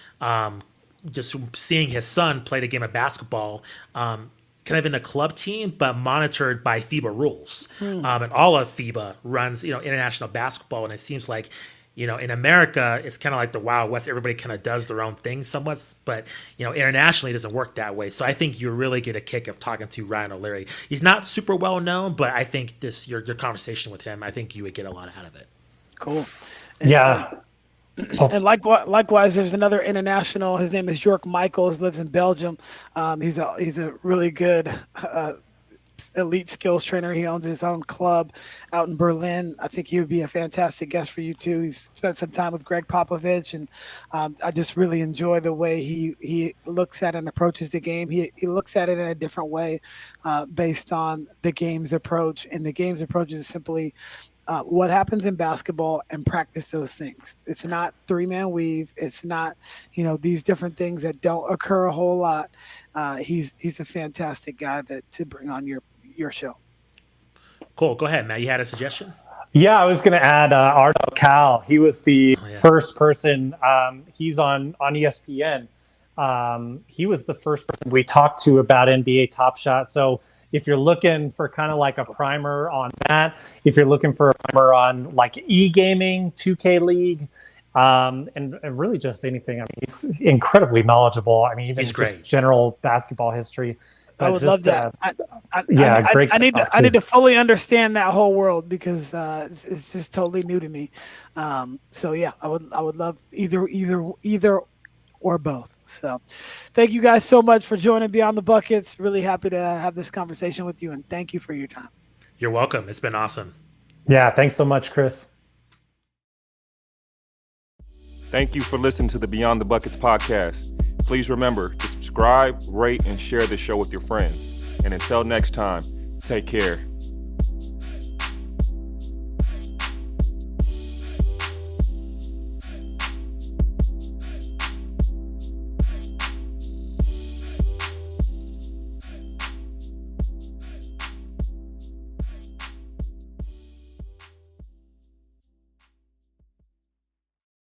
Just seeing his son play the game of basketball, kind of in a club team, but monitored by FIBA rules. And all of FIBA runs, international basketball. And it seems like, in America, it's kind of like the Wild West. Everybody kind of does their own thing somewhat, but, internationally it doesn't work that way. So I think you really get a kick of talking to Ryan O'Leary. He's not super well known, but I think your conversation with him, I think you would get a lot out of it. Cool. And, and likewise, there's another international. His name is York Michaels, lives in Belgium. He's a really good elite skills trainer. He owns his own club out in Berlin. I think he would be a fantastic guest for you too. He's spent some time with Greg Popovich, and I just really enjoy the way he looks at and approaches the game. He looks at it in a different way based on the game's approach, and the game's approach is simply what happens in basketball and practice those things. It's not three-man weave. It's not, these different things that don't occur a whole lot. He's a fantastic guy to bring on your show. Cool. Go ahead, Matt. You had a suggestion? Yeah, I was going to add Ardo Cal. He was the first person. He's on ESPN. He was the first person we talked to about NBA Top Shot. So if you're looking for kind of like a primer on that, if you're looking for a primer on like e-gaming, 2K League, and really just anything, I mean, he's incredibly knowledgeable. I mean, even just general basketball history. I would love that. Great. I need to fully understand that whole world, because it's just totally new to me. So yeah, I would love either or both. So thank you guys so much for joining Beyond the Buckets. Really happy to have this conversation with you, and thank you for your time. You're welcome. It's been awesome. Yeah, thanks so much, Chris. Thank you for listening to the Beyond the Buckets podcast. Please remember to subscribe, rate, and share the show with your friends. And until next time, take care.